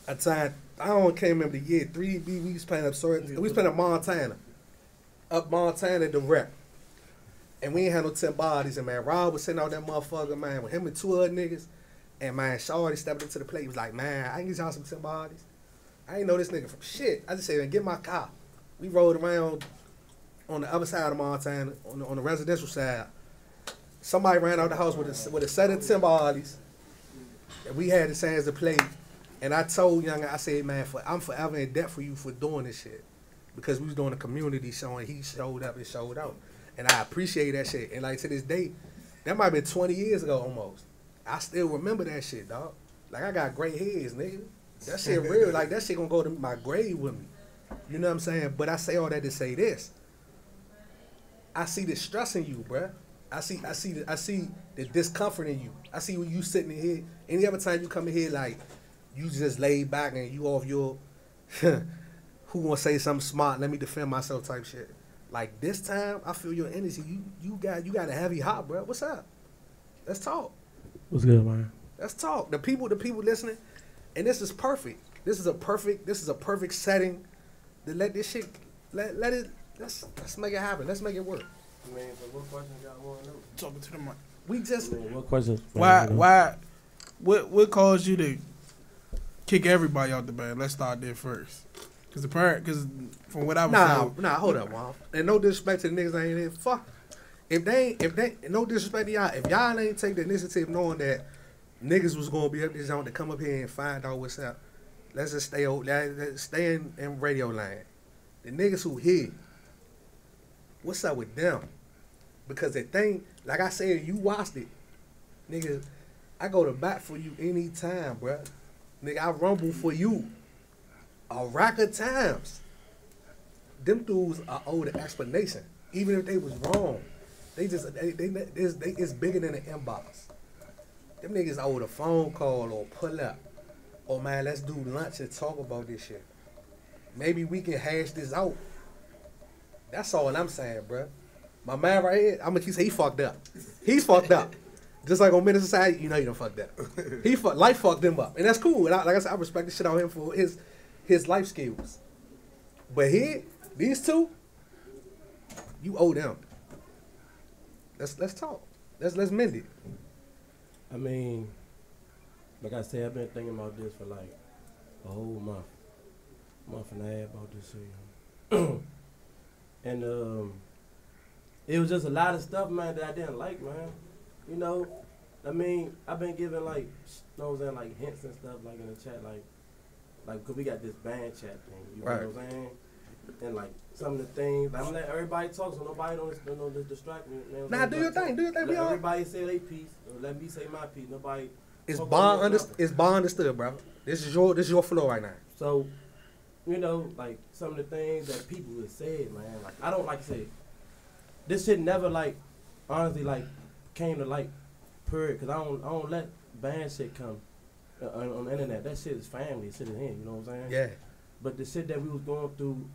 a time can't remember the year. We was playing we was playing up Montana direct. And we ain't had no 10 bodies, and man, Rob was sitting out that motherfucker, man, with him and two other niggas. And man, Shawty stepped up to the plate. He was like, man, I can get y'all some 10 bodies. I ain't know this nigga from shit. I just said, man, get my car. We rode around on the other side of Montana, on the residential side. Somebody ran out the house with a set of 10 bodies. And we had the sands to play. And I told Young, I said, man, I'm forever in debt for you for doing this shit. Because we was doing a community show, and he showed up and showed out. And I appreciate that shit. And like to this day, that might have been 20 years ago almost. I still remember that shit, dog. Like I got gray hairs, nigga. That shit real. Like that shit gonna go to my grave with me. You know what I'm saying? But I say all that to say this. I see the stress in you, bruh. I see the discomfort in you. I see when you sitting in here. Any other time you come in here, like you just laid back and you off your who gonna say something smart? Let me defend myself type shit. Like this time, I feel your energy. You got a heavy heart, bro. What's up? Let's talk. What's good, man? Let's talk. The people listening, and this is perfect. This is a perfect setting to let this shit let's make it happen. Let's make it work. Man, so what questions y'all want to know? Talking to the mic. We just What questions? What caused you to kick everybody out the band? Let's start there first. Because from what I was told, hold up, Juan. And no disrespect to the niggas that ain't in. Fuck. If they no disrespect to y'all, if y'all ain't take the initiative knowing that niggas was gonna be up this zone to come up here and find out what's up, let's just stay in radio land. The niggas who here, what's up with them? Because the thing, like I said, you watched it, nigga. I go to bat for you anytime, bruh. Nigga, I rumble for you a rack of times. Them dudes are owed an explanation, even if they was wrong. It's bigger than an inbox. Them niggas owed a phone call or pull up. Oh man, let's do lunch and talk about this shit. Maybe we can hash this out. That's all I'm saying, bruh. My man right here, I'm gonna keep saying he fucked up. He's fucked up. Just like on Menace Society, you know you done fucked up. Life fucked him up. And that's cool. And like I said, I respect the shit out of him for his life skills. But here, these two, you owe them. Let's talk. Let's mend it. I mean, like I said, I've been thinking about this for like a whole month and a half about this shit. And it was just a lot of stuff, man, that I didn't like, man. You know, I mean, I've been giving like, you know what I'm saying, like hints and stuff, like in the chat, like, cause we got this band chat thing, you know what I'm saying? And like some of the things, I'm letting everybody talk, so nobody don't distract me. Man. Nah, do your thing, Let everybody say their piece, or let me say my piece. Nobody. It's bond understood, bro. This is your flow right now. So, you know, like some of the things that people would say, man. Like I don't like to say this shit never like honestly like came to like period because I don't let band shit come on the internet. That shit is family, shit is him, you know what I'm saying? Yeah. But the shit that we was going through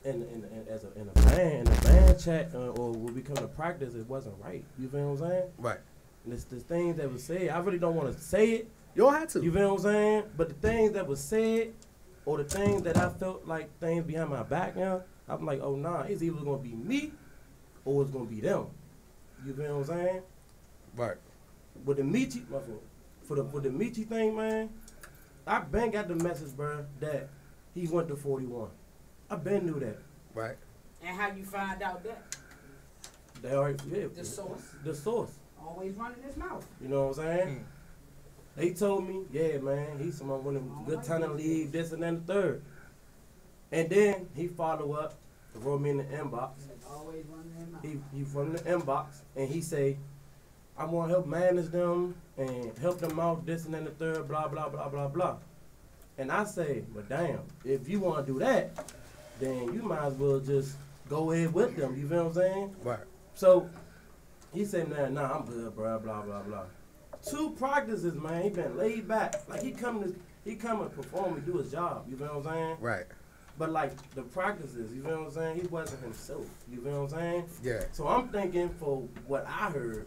in a band chat or when we come to practice, it wasn't right. You feel what I'm saying? Right. And it's the things that was said. I really don't want to say it. You don't have to. You feel what I'm saying? But the things that was said or the things that I felt like things behind my back now, I'm like, oh nah, it's either gonna be me or it's gonna be them. You feel what I'm saying? Right. With the Michi, my fault. For the Michi thing, man, I been got the message, bro, that he went to 41. I been knew that. Right. And how you find out that? They already, yeah. The source. The source. Always running his mouth. You know what I'm saying? They told me, yeah, man, he's someone winning good time in the league, this and then the third. And then he follow up, wrote me in the inbox. Always running his mouth. He from the inbox and he say, I want to help manage them and help them out, this and then the third, blah, blah, blah, blah, blah. And I say, but damn, if you want to do that, then you might as well just go ahead with them. You feel what I'm saying? Right. So he said, nah, I'm good, blah, blah, blah, blah. 2 practices, man, he been laid back. Like he come and perform and do his job. You feel what I'm saying? Right. But like the practices, you feel what I'm saying? He wasn't himself. You feel what I'm saying? Yeah. So I'm thinking for what I heard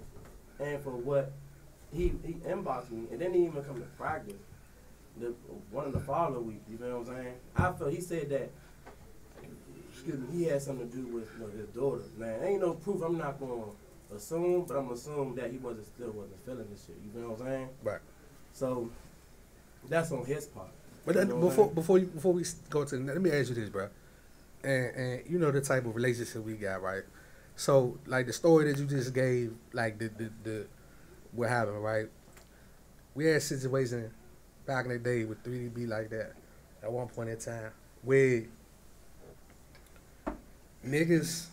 and for what he inboxed me, and then he even come to practice. One of the following week, you feel what I'm saying? I felt he said that, excuse me, he had something to do with his daughter. Man, ain't no proof. I'm not going to assume, but I'm going to assume that he still wasn't feeling this shit. You feel what I'm saying? Right. So that's on his part. But you know before we go to, let me ask you this, bro. And you know the type of relationship we got, right? So like the story that you just gave, like the what happened, right? We had a situation back in the day with 3DB like that at one point in time where niggas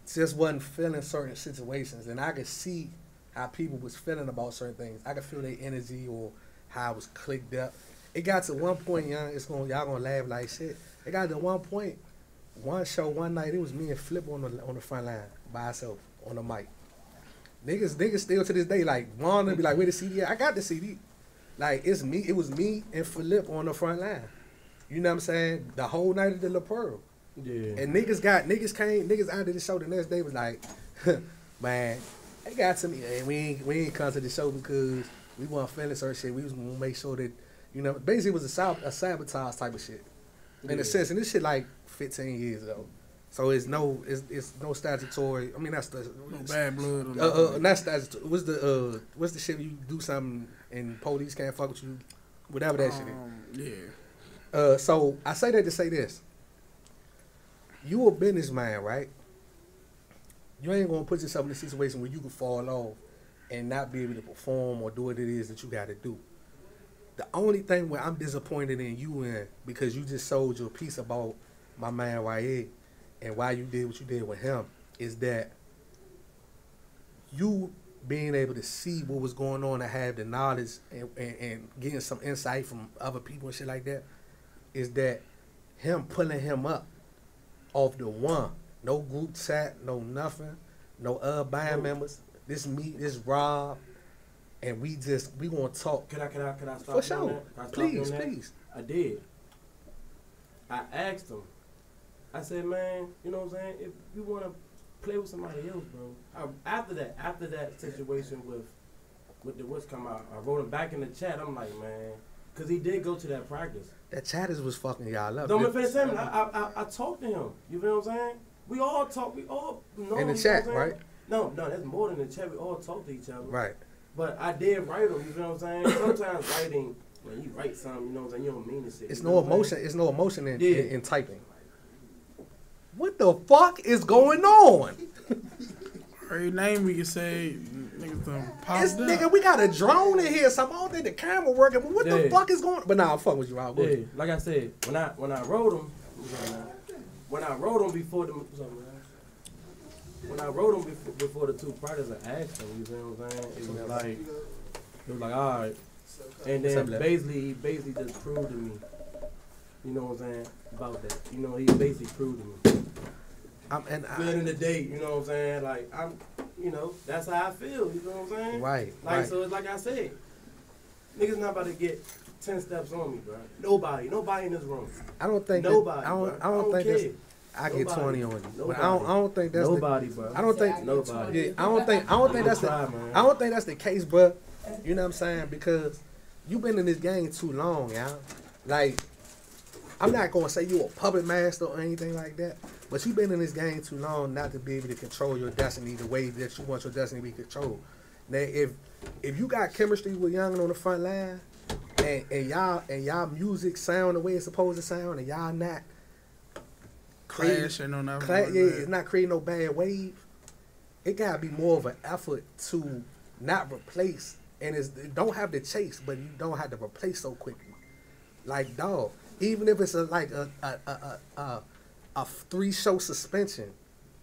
just wasn't feeling certain situations, and I could see how people was feeling about certain things. I could feel their energy or how it was clicked up. It got to one point, y'all gonna laugh like shit. It got to one point, one show, one night, it was me and Flip on the front line by ourselves on the mic. Niggas still to this day like wanna be like, where the CD at? I got the CD. Like it was me and Flip on the front line. You know what I'm saying? The whole night of the La Pearl. Yeah. And niggas out of the show the next day was like, man, they got to me. And we ain't come to the show because we weren't feeling certain shit. We was gonna make sure that, you know, basically it was a sabotage type of shit. In a sense, and this shit like 15 years ago. So it's no statutory. I mean that's the no bad blood. Or not statutory. What's the shit you do something and police can't fuck with you, whatever that shit is. Yeah. So I say that to say this. You a businessman, right? You ain't gonna put yourself in a situation where you can fall off and not be able to perform or do what it is that you got to do. The only thing where I'm disappointed in you in, because you just sold your piece about my man YA and why you did what you did with him, is that you being able to see what was going on and have the knowledge and getting some insight from other people and shit like that, is that him pulling him up off the one. No group chat, no nothing, no other band members. This me, this Rob, and we gonna talk. Can I stop? For sure. Please. I did. I asked him. I said, man, you know what I'm saying? If you wanna play with somebody else, bro. After that situation with the what's come out, I wrote him back in the chat. I'm like, man, because he did go to that practice. That chatters was fucking y'all up. Don't make finish saying. I talked to him. You feel what I'm saying? We all talk. We all know. In the chat, right? No, that's more than the chat. We all talk to each other. Right. But I did write them. You feel what I'm saying? Sometimes writing, when you write something, you know what I'm saying, you don't mean this shit. It's no emotion. It's no emotion in typing. What the fuck is going on? Her name we can say niggas done popped It's up. nigga, we got a drone in here. So I don't think the camera working. But what the fuck is going on? But nah, I'm fucking with you, Rob. Yeah, like I said, when I wrote them, before the before the 2 practices, I asked him. You feel what I'm saying? It was like all right. And then he basically just proved to me. You know what I'm saying? About that. You know, he basically proved to me. Good in the day, you know what I'm saying? Like, you know, that's how I feel, you know what I'm saying? Right. Like, right. so it's like I said, niggas not about to get 10 steps on me, bro. Nobody in this room. I don't think nobody. That, I don't think care. that's. I get 20 on you, but I don't think that's nobody, the, bro. I don't think nobody. Yeah, I don't think that's the, I don't think that's the case, bro. You know what I'm saying? Because you been in this game too long, y'all. Like, I'm not gonna say you a puppet master or anything like that, but you been in this game too long not to be able to control your destiny the way that you want your destiny to be controlled. Now, if you got chemistry with Youngin on the front line, and y'all music sound the way it's supposed to sound, and y'all not clashing on that. It's not creating no bad wave. It gotta be more of an effort to not replace, and it don't have to chase, but you don't have to replace so quickly. Like, dog, even if it's a 3-show suspension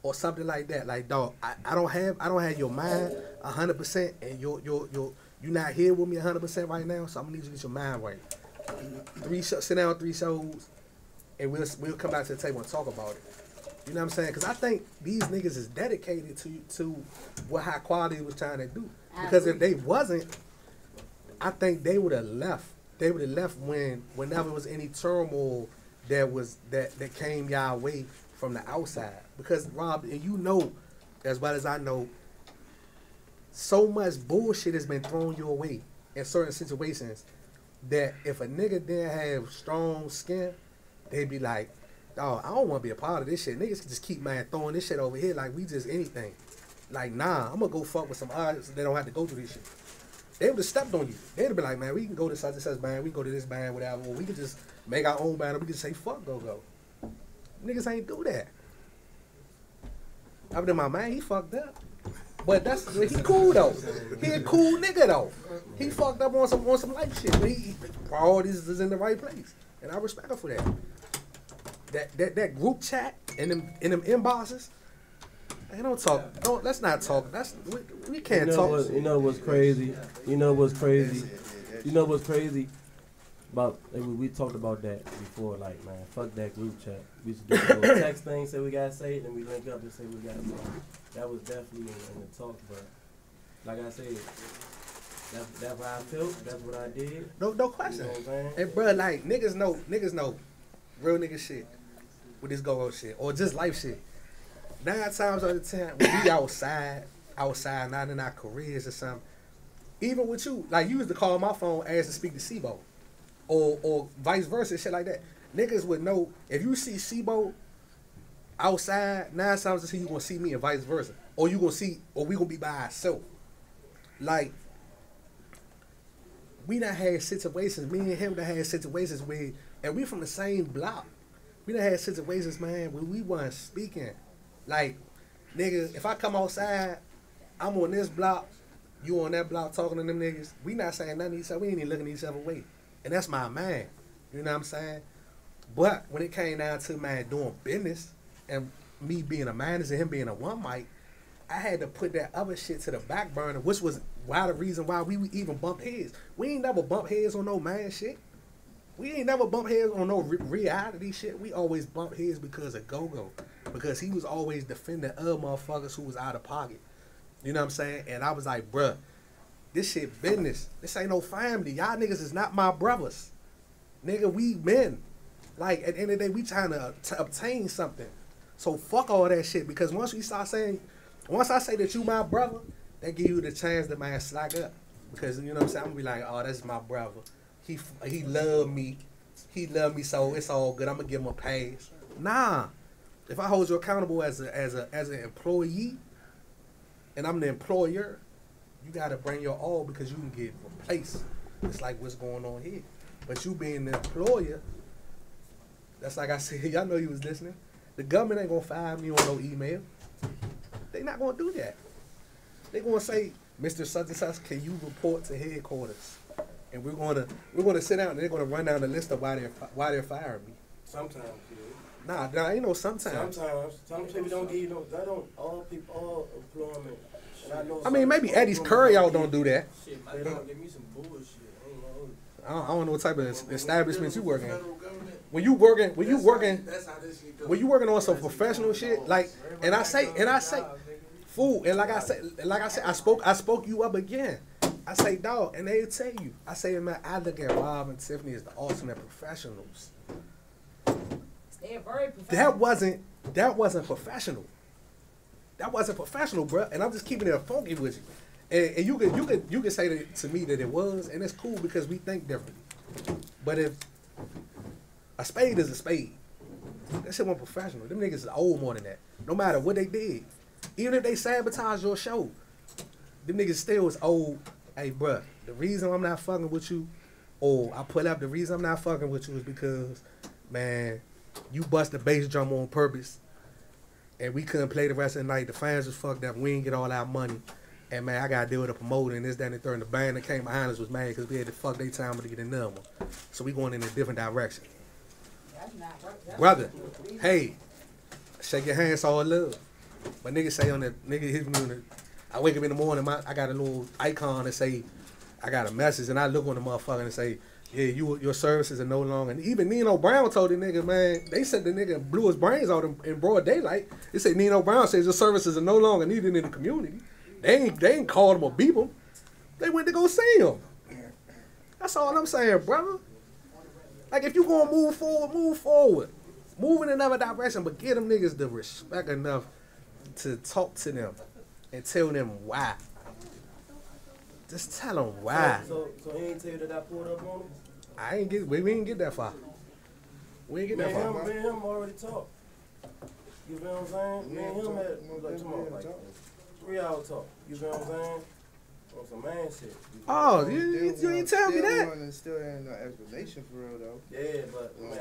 or something like that. Like, dog, I don't have your mind 100%, and you're not here with me 100% right now. So I'm gonna need you to get your mind right. Sit down 3 shows, and we'll come back to the table and talk about it. You know what I'm saying? Because I think these niggas is dedicated to what High Quality was trying to do. Because if they wasn't, I think they would have left. They would have left whenever there was any turmoil that came y'all way from the outside. Because Rob, and you know as well as I know, so much bullshit has been thrown your way in certain situations that if a nigga didn't have strong skin, they'd be like, oh, I don't want to be a part of this shit. Niggas can just keep throwing this shit over here like we just anything. Like, nah, I'm gonna go fuck with some artists that don't have to go through this shit. They would have stepped on you. They'd have been like, man, we can go to such and such band, we can go to this band, whatever, or we can just make our own band, or we can say fuck go. Niggas ain't do that. I mean, my man, he fucked up. But he cool though. He a cool nigga though. He fucked up on some life shit. But he priorities is in the right place. And I respect her for that. That group chat and them inboxes. Hey, let's not talk. We can't talk. You know what's crazy? You know what's crazy? You know what's crazy? We talked about that before, like, man, fuck that group chat. We used to do the little text thing, say we gotta say it, and we link up and say we gotta say it. That was definitely in the talk, but like I said, that's what I felt, that's what I did. No question. You know what I'm saying? And bro, like, niggas know real nigga shit with this go-go shit, or just life shit. 9 times out of 10, when we outside, not in our careers or something, even with you, like, you used to call my phone, ask to speak to SIBO. Or vice versa, shit like that. Niggas would know if you see SIBO outside, 9 times out of 10 you gonna see me and vice versa. Or we gonna be by ourselves. Like, we done had situations, me and him done had situations where, and we from the same block. We done had situations, man, where we weren't speaking. Like, nigga, if I come outside, I'm on this block, you on that block talking to them niggas, we not saying nothing to each other, we ain't even looking at each other way. And that's my man. You know what I'm saying? But when it came down to, man, doing business and me being a manager and him being a one mic, I had to put that other shit to the back burner, which was the reason why we would even bump heads. We ain't never bump heads on no man shit. We ain't never bump heads on no reality shit. We always bump heads because of Go-Go. Because he was always defending other motherfuckers who was out of pocket. You know what I'm saying? And I was like, bruh, this shit business. This ain't no family. Y'all niggas is not my brothers. Nigga, we men. Like, at the end of the day, we trying to obtain something. So fuck all that shit. Because once I say that you my brother, that give you the chance to, man, slack up. Because, you know what I'm saying? I'm going to be like, oh, that's my brother. He love me. He love me, so it's all good. I'm going to give him a pass. Nah. If I hold you accountable as an employee, and I'm the employer, you gotta bring your all because you can get replaced. It's like what's going on here. But you being the employer, that's like I said, y'all know you was listening. The government ain't gonna fire me on no email. They not gonna do that. They gonna say, Mr. Such and Such, can you report to headquarters? And we're gonna sit down and they're gonna run down the list of why they're firing me. Sometimes, Nah, ain't no sometimes. Some people don't give you no. That don't all employment. I mean, maybe Eddie's Curry out don't do that. Shit, they don't give me some bullshit. I don't know what type of establishment you working in. when you working, That's how this shit goes. when you working on some professional shit, like, and I say, fool, and like I said, I spoke you up again. I say, dog, and they tell you, I say, man, I look at Rob and Tiffany as the ultimate professionals. They're very professional. That wasn't professional. That wasn't professional, bro. And I'm just keeping it funky with you. And you can say that to me that it was, and it's cool because we think differently. But if a spade is a spade, that shit wasn't professional. Them niggas is old more than that. No matter what they did, even if they sabotage your show, them niggas still is old. Hey, bro, the reason I'm not fucking with you, or I put up the reason I'm not fucking with you is because, man, you bust the bass drum on purpose, and we couldn't play the rest of the night. The fans was fucked up. We didn't get all our money. And, man, I got to deal with the promoter and this, that, and the third. And the band that came behind us was mad because we had to fuck their time to get another one. So we going in a different direction. That's not right. Brother, hey, shake your hands, all love. But nigga say on the, nigga hit me on the, I wake up in the morning, I got a little icon that say, I got a message, and I look on the motherfucker and say, yeah, your services are no longer. And even Nino Brown told the nigga, man, they said the nigga blew his brains out in broad daylight. They said Nino Brown says your services are no longer needed in the community. They ain't called him or beep him. They went to go see him. That's all I'm saying, brother. Like, if you gonna move forward, move forward. Move in another direction, but give them niggas the respect enough to talk to them and tell them why. Just tell them why. So he ain't tell you that I pulled up on him? We didn't get that far. We didn't get that far. Me and him already talked. You feel what I'm saying? Me and him had, like, tomorrow, like, 3-hour talk. You feel what I'm saying? On some man shit. Oh, you didn't tell me that. Still ain't no explanation for real though. Yeah, but man,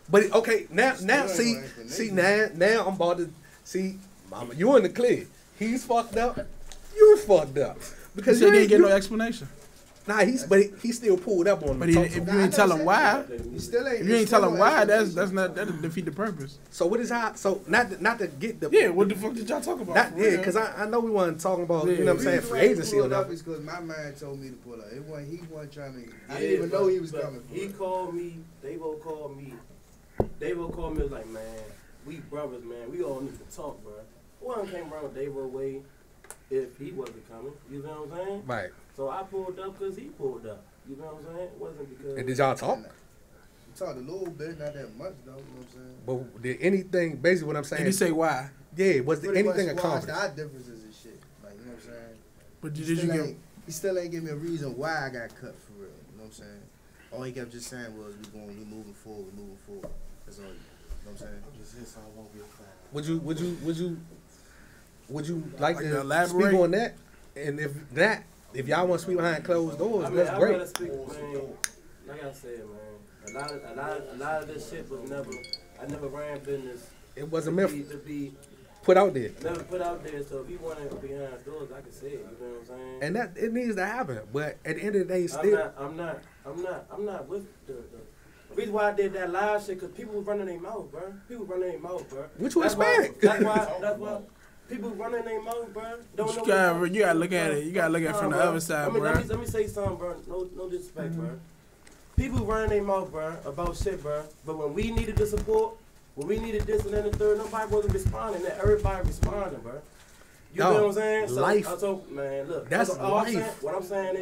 But okay, now see now I'm about to see, mama, you in the clear. He's fucked up. You fucked up because you didn't get no explanation. Nah, he still pulled up on him. But if you ain't tell him why, if you ain't tell him why, that'll defeat the purpose. So what is how? So not to get the what the fuck did y'all talk about? Because I know we wasn't talking about you know what I'm saying, free agency or nothing. Because my man told me to pull up. He wasn't trying to. I didn't even know he was coming. He called me. Davo called me. Davo called me like, man, we brothers, man. We all need to talk, bro. One came around Davo way if he wasn't coming. You know what I'm saying? Right. So I pulled up because he pulled up. You know what I'm saying? It wasn't because. And did y'all talk? We talked a little bit, not that much though. You know what I'm saying? But did anything? Basically, what I'm saying. Did he say why? Yeah, was there anything accomplished? Our differences and shit. Like, you know what I'm saying? But he still ain't give me a reason why I got cut for real. You know what I'm saying? All he kept just saying was, we moving forward. That's all. You know what I'm saying? Just so I won't be a fan. Would you like to elaborate? Speak on that? And if y'all want to speak behind closed doors, that's great. I speak, man, like I said, man, a lot of this shit was I never ran business. It wasn't meant to be put out there. Never put out there. So if you want it behind doors, I can say it. You know what I'm saying? And that it needs to happen. But at the end of the day, still, I'm not with the reason why I did that live shit, because people was running their mouth, bro. Which you expect? That's why. People running their mouth, bro. You gotta look at it. You gotta look at it from the other side, bro. Let me say something, bro. No disrespect, bro. People running their mouth, bro, about shit, bro. But when we needed the support, when we needed this and then the third, nobody wasn't responding. And everybody responding, bro. You know what I'm saying? Life. So, man, look. That's life. What I'm saying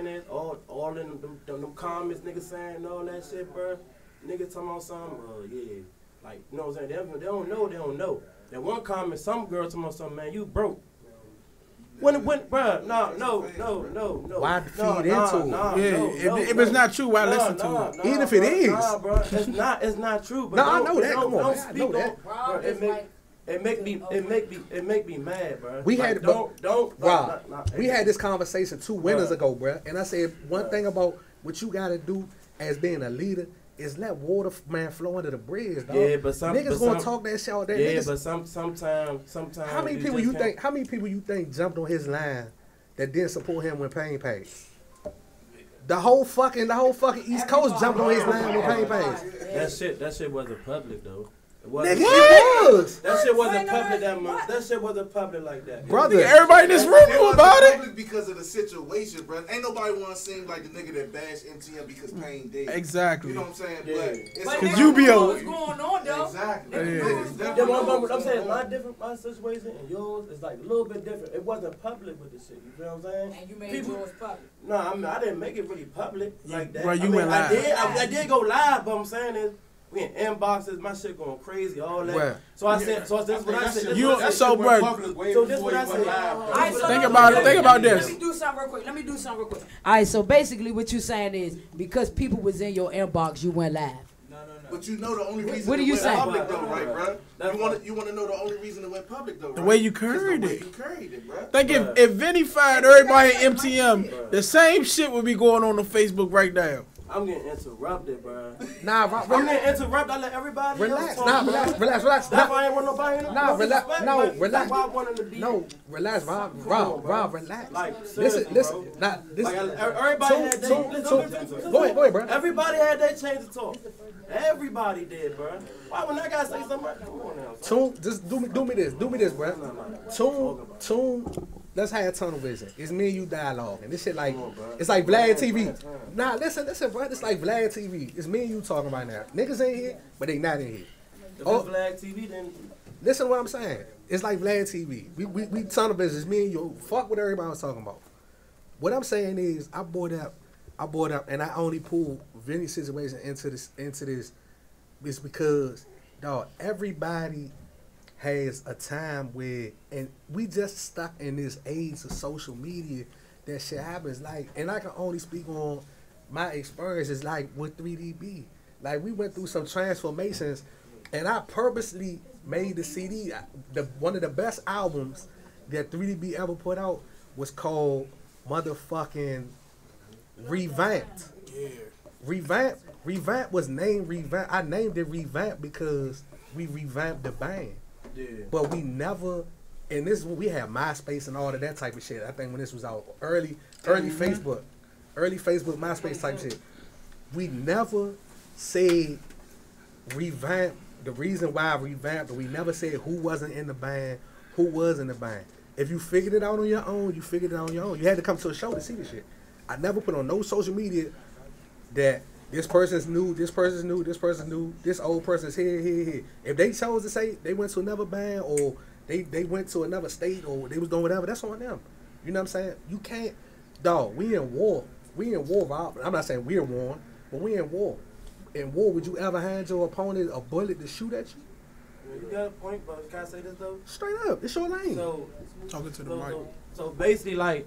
is, all in them comments, niggas saying all that shit, bro. Niggas talking about something, yeah. Like, you know what I'm saying? They don't know. That one comment, some girl talking about something, man, you broke. When, bro, no. Why feed into it? If it's not true, why listen to it? Even if it is. Nah, bro, it's not true. But no, I know that. Come on, man. I know that. Bro, it make me mad, bro. We had Rob. We had this conversation 2 winters ago, bro. And I said one thing about what you gotta do as being a leader is let water, man, flow under the bridge, dog. Yeah, but niggas gonna talk that shit all day. Yeah, niggas, but sometimes. How many people you think jumped on his line that didn't support him when Payne paid? The whole fucking East Coast jumped on his line when Payne paid. That shit wasn't public though. Nigga, it was. That shit wasn't public that much. That shit wasn't public like that. Brother, everybody in this room knew about it. Because of the situation, bro. Ain't nobody want to seem like the nigga that bashed MTM because Pain dead. Exactly. You know what I'm saying? Yeah. But Cause you be a. what's going on though? Exactly. Yeah, I'm saying my situation and yours is like a little bit different. It wasn't public with the shit. You feel what I'm saying? And you made yours public. No, I didn't make it really public like that. Bro, you went live. I did go live, but I'm saying is we in inboxes, my shit going crazy, all that. Right. So I said, so this is what I said. So, bro. So this is what I said. Think about it. Think about this. Let me do something real quick. All right, so basically what you saying is because people was in your inbox, you went live. But you know the only reason What are it you went saying? public though, right, bro? You want to know the only reason it went public though, right? The way you carried The way it. you carried it, bro. Think if Vinny fired everybody at MTM, the same shit would be going on Facebook right now. I'm getting interrupted, bro. Nah, I'm getting interrupted. I let everybody relax. else Nah, talk, relax. That's why I ain't want nobody in Nah, relax. disrespect, No, like, relax. that's why I wanted to be. No, relax, Rob, relax. Like, Listen. bro. Nah, this. Like, everybody had their Go ahead, bro. Everybody had their chance to talk. Everybody did, bro. Why when I gotta say something? Come on now. Tune, just do me this, bro. Tune. Let's have tunnel vision. It's me and you dialogue, and this shit like it's like Vlad TV. Nah, listen, bro. It's like Vlad TV. It's me and you talking right now. Niggas ain't here, but they not in here. If it's Vlad TV, then listen to what I'm saying. It's like Vlad TV. We tunnel vision. It's me and you. Fuck what everybody was talking about. What I'm saying is, I bought up, and I only pulled Vinny's situation into this. It's because, dog, everybody has a time where, and we just stuck in this age of social media that shit happens. Like, and I can only speak on my experiences, like with 3DB. Like, we went through some transformations, and I purposely made the CD. One of the best albums that 3DB ever put out was called motherfucking Revamped. Yeah. Revamp was named Revamp. I named it Revamp because we revamped the band. yeah. But we never, and this we had MySpace and all of that type of shit. I think when this was out, early Facebook, MySpace type shit. We never said revamp. The reason why I revamped, we never said who wasn't in the band, who was in the band. If you figured it out on your own, you figured it out on your own. You had to come to a show to see the shit. I never put on no social media that this person's new, this person's new, this person's new, this old person's here. If they chose to say they went to another band or they went to another state or they was doing whatever, that's on them. You know what I'm saying? You can't, dog, we in war. We in war, Rob. I'm not saying we're in war, but we in war. In war, would you ever hand your opponent a bullet to shoot at you? You got a point, but can I say this though? Straight up, it's your lane. So, Talking to the mic. so basically, like,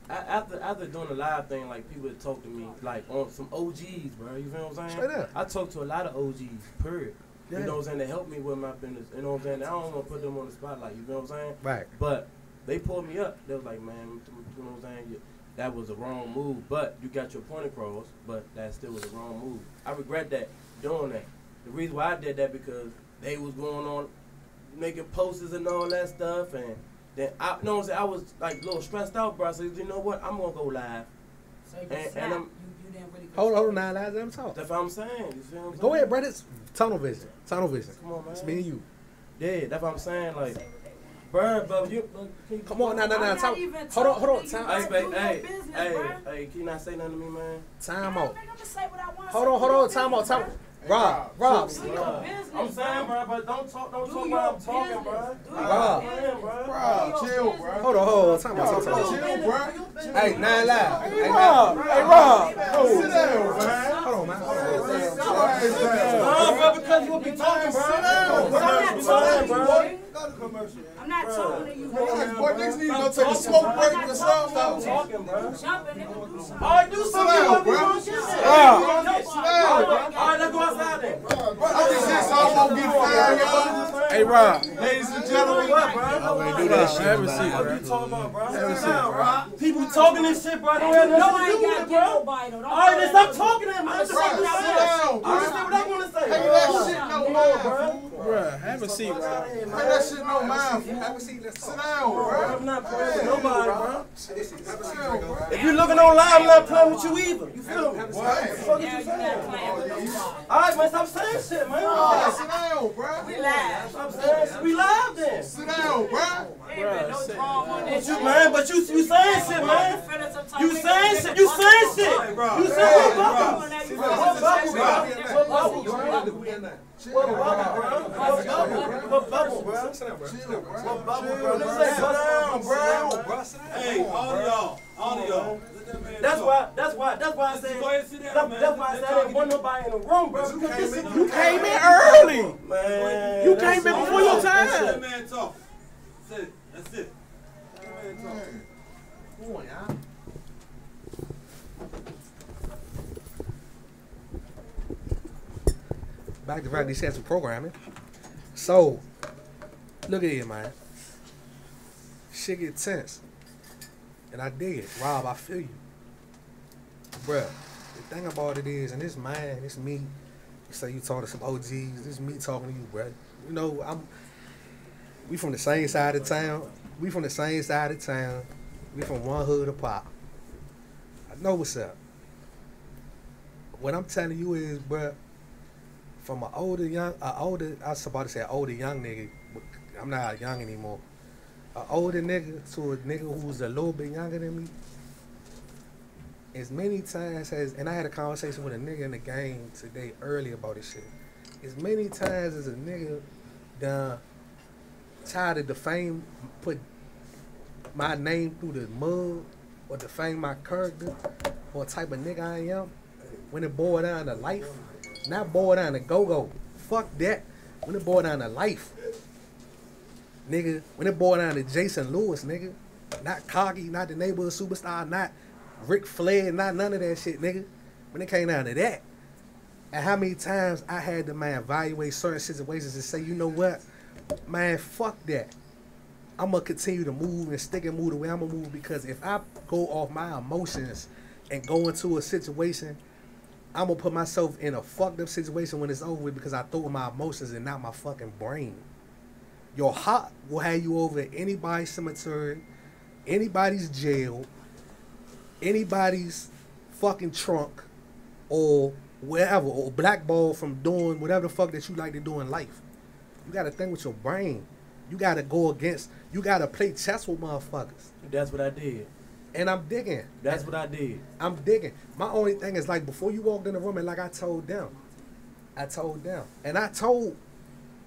after doing the live thing, like, people would talk to me, like, on some OGs, bro. You feel what I'm saying? Straight up. I talked to a lot of OGs, period. Yeah. You know what I'm saying? They helped me with my business. You know what I'm saying? I don't want to put them on the spotlight. You know what I'm saying? Right. But they pulled me up. They was like, man, you know what I'm saying? That was a wrong move. But you got your point across, but that still was a wrong move. I regret that, doing that. The reason why I did that because they was going on making posters and all that stuff, and then I, you know what I'm saying, I was like a little stressed out, bro. So you know what? I'm gonna go live. So you And snap. I'm- You didn't really Hold on, now, let them talk. That's what I'm saying. You feel what I'm saying? Go ahead, brother. It's tunnel vision. Tunnel vision. Come on, man. It's me and you. Yeah, that's what I'm saying. Like, bro, you Come on, now. I'm not Talk. even Hold on. talking. Time, Hey, Do babe, your hey, business, hey, bruh. hey, can you not say nothing to me, man? time out. I'm gonna say what I want. Hold on. Time out. Rob. Do your business, I'm saying, bro, but don't talk while I'm talking, bro. Rob. Bro, chill, bro. Hold on. Time out. Chill, bro. Hey, 9 Live. Hey, Rob. Sit down, man. Hold on, man. No, bro, because you will be talking, bro. I'm not talking to you, bro. Boy, niggas need to go take a smoke break or Stop something. talking, bro. Jumping, nigga, do something. All right, do something. down, bro. All right, let's go outside then. I just said something won't get fired, y'all. Hey, Rob. Ladies and gentlemen. What, bro? Do that shit. Have a seat, What bro. you talking about, bro? People talking this shit, bro. Don't have No, nothing I to ain't do gotta with it, get bro. nobody, though. Don't All right, then throw stop talking to him. I'm just saying what I Sit said. down, I'm just saying what I want to say. Hey, that shit no more, bro. Bruh, have a seat, bro. Hey, that shit no mind, fool. Have a seat. Let's Sit talk. down, bro. I'm not playing with nobody, bro. Chill, bro. If you looking on live, I'm not playing with you either. You feel me? What the fuck is Now you you're not saying? playing with nobody. All right, man, stop saying shit, man. Sit down, bro. We down, bro. Man, but you saying shit, man. You saying shit. You saying shit. You saying what bubble, bro? Hey, all of y'all. That's why I said. That's why I said I didn't want nobody in the room, bro. You came in early. Man, you came in before your time. Let that man talk. That's it. That's it. Let that man talk. Come on, y'all. Back to fact, they said some programming. So, look at it, man. Shit get tense. And I dig it. Rob, I feel you. Bruh, the thing about it is, and this man, this me, you say you talking to some OGs, this me talking to you, bruh. You know, we from the same side of town. We from one hood of pop. I know what's up. What I'm telling you is, bruh, from I was about to say an older young nigga. I'm not young anymore. An older nigga to a nigga who's a little bit younger than me. As many times and I had a conversation with a nigga in the game today earlier about this shit. As many times as a nigga done tried to defame, put my name through the mud or defame my character or type of nigga I am, when it boiled down to life, not boiled down to go-go. Fuck that. When it boiled down to life, nigga. When it boiled down to Jason Lewis, nigga. Not Coggy, not the neighborhood superstar, not Ric Flair, not none of that shit, nigga. When it came down to that, and how many times I had to, man, evaluate certain situations and say, you know what, man, fuck that. I'm going to continue to move and stick and move the way I'm going to move, because if I go off my emotions and go into a situation, I'm going to put myself in a fucked up situation when it's over with, because I throw with my emotions and not my fucking brain. Your heart will have you over at anybody's cemetery, anybody's jail, anybody's fucking trunk, or wherever, or blackball from doing whatever the fuck that you like to do in life. You got to think with your brain. You got to go against, you got to play chess with motherfuckers. That's what I did. And I'm digging. That's what I did. I'm digging. My only thing is, like, before you walked in the room, and like I told them, and I told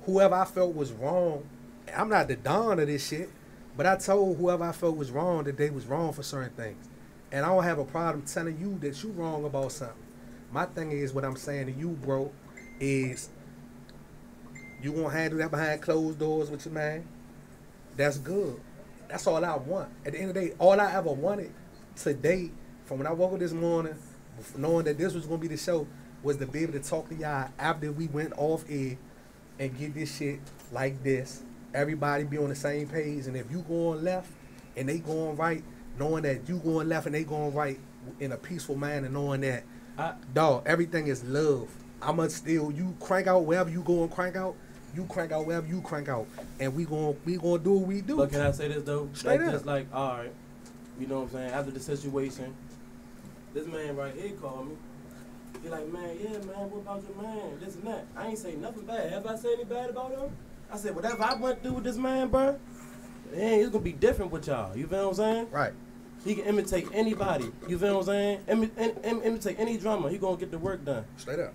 whoever I felt was wrong, I'm not the don of this shit, but I told whoever I felt was wrong that they was wrong for certain things. And I don't have a problem telling you that you wrong about something. My thing is, what I'm saying to you, bro, is you gonna handle that behind closed doors with your man. That's good. That's all I want. At the end of the day, all I ever wanted today, from when I woke up this morning, knowing that this was gonna be the show, was to be able to talk to y'all after we went off air and get this shit like this. Everybody be on the same page, and if you going left and they going right, knowing that you going left and they going right in a peaceful manner, knowing that, dog, everything is love. I'ma still, you crank out wherever you go and crank out, you crank out wherever you crank out, and we gonna do what we do. But can I say this though? Straight up. Just like, all right, you know what I'm saying? After the situation, this man right here called me. He like, man, yeah, man, what about your man? This and that. I ain't say nothing bad. Have I said any bad about him? I said, whatever I went through with this man, bro, man, it's gonna be different with y'all. You feel what I'm saying? Right. He can imitate anybody. You feel what I'm saying? Imitate any drummer. He gonna get the work done. Straight up.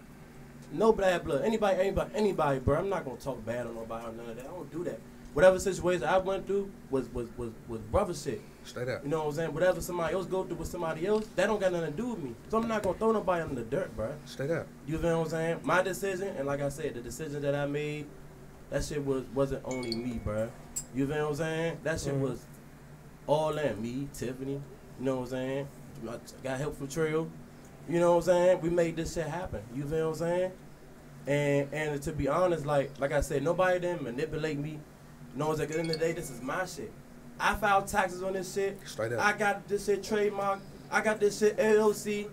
No bad blood. Anybody, bro. I'm not gonna talk bad on nobody or none of that. I don't do that. Whatever situation I went through was brother shit. Straight up. You know what I'm saying? Whatever somebody else go through with somebody else, that don't got nothing to do with me. So I'm not gonna throw nobody in the dirt, bro. Straight up. You feel what I'm saying? My decision, and like I said, the decision that I made, that shit wasn't only me, bro. You feel what I'm saying? That shit was all in. Me, Tiffany, you know what I'm saying? I got help from Trill. You know what I'm saying? We made this shit happen. You feel what I'm saying? And to be honest, like I said, nobody didn't manipulate me. You know what I'm saying? 'Cause at the end of the day, this is my shit. I filed taxes on this shit. Straight up. I got this shit trademarked. I got this shit LLC.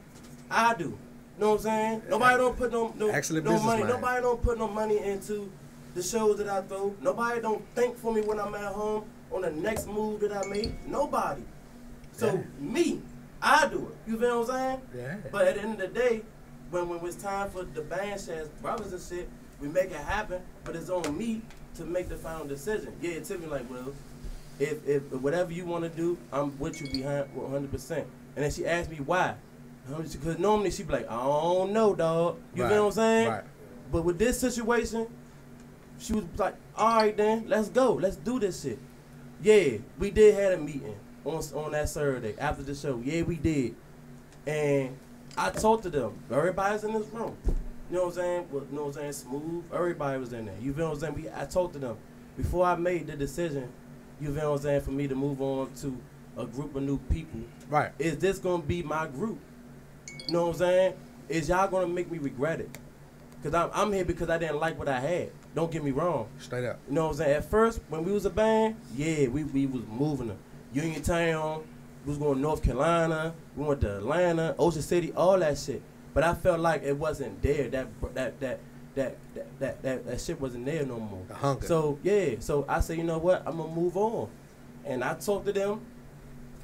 I do. You know what I'm saying? Nobody don't put no money. Nobody don't put no money into the shows that I throw. Nobody don't think for me when I'm at home on the next move that I make. Nobody. So me, I do it. You feel what I'm saying? Yeah. But at the end of the day, when it's time for the band shares, brothers and shit, we make it happen. But it's on me to make the final decision. Yeah, Tiffany like, well, if whatever you want to do, I'm with you behind 100%. And then she asked me why. Because normally she be like, I don't know, dog. You feel what I'm saying? Right. But with this situation, she was like, all right then, let's go. Let's do this shit. Yeah, we did have a meeting on that Saturday after the show. Yeah, we did. And I talked to them. Everybody's in this room. You know what I'm saying? Well, you know what I'm saying? Smooth. Everybody was in there. You feel what I'm saying? I talked to them. Before I made the decision, you feel what I'm saying, for me to move on to a group of new people. Right. Is this going to be my group? You know what I'm saying? Is y'all going to make me regret it? Because I'm here because I didn't like what I had. Don't get me wrong. Straight up. You know what I'm saying? At first, when we was a band, yeah, we was moving them. Uniontown, we was going to North Carolina, we went to Atlanta, Ocean City, all that shit. But I felt like it wasn't there. That shit wasn't there no more. The hunger. So yeah, so I said, you know what? I'm gonna move on. And I talked to them.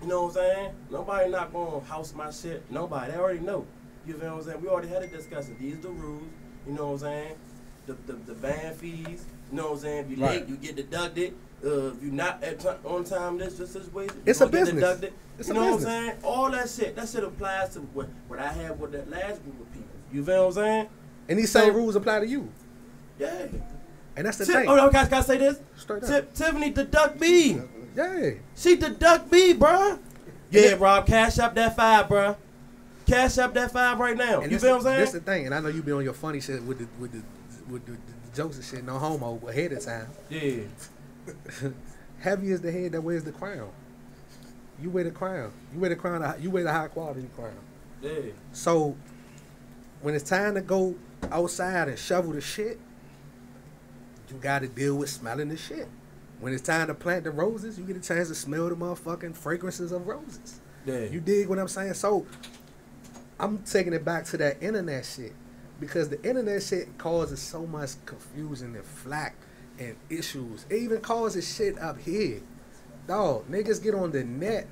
You know what I'm saying? Nobody not gonna house my shit. Nobody. They already know. You feel what I'm saying? We already had a discussion. These the rules. You know what I'm saying? The band fees. You know what I'm saying? If you late, you get deducted. If you not on time, this situation, it's a business. Deducted. It's you a know business. What I'm saying? All that shit. That shit applies to what I had with that last group of people. You feel what I'm saying? And these same rules apply to you. Yeah. And that's the thing. Oh, can I say this? Straight up. Tiffany deduct me. Yeah. She deduct me, bruh. Yeah, Rob, cash up that $5, bruh. Cash up that $5 right now. And you feel what I'm saying? That's the thing, and I know you be on your funny shit with the jokes and shit, no homo ahead of time. Yeah. Heavy is the head that wears the crown. You wear the crown. You wear the crown. You wear the high quality crown. Yeah. So when it's time to go outside and shovel the shit, you got to deal with smelling the shit. When it's time to plant the roses, you get a chance to smell the motherfucking fragrances of roses. Yeah. You dig what I'm saying? So I'm taking it back to that internet shit, because the internet shit causes so much confusion and flack and issues. It even causes shit up here. Dog, niggas get on the net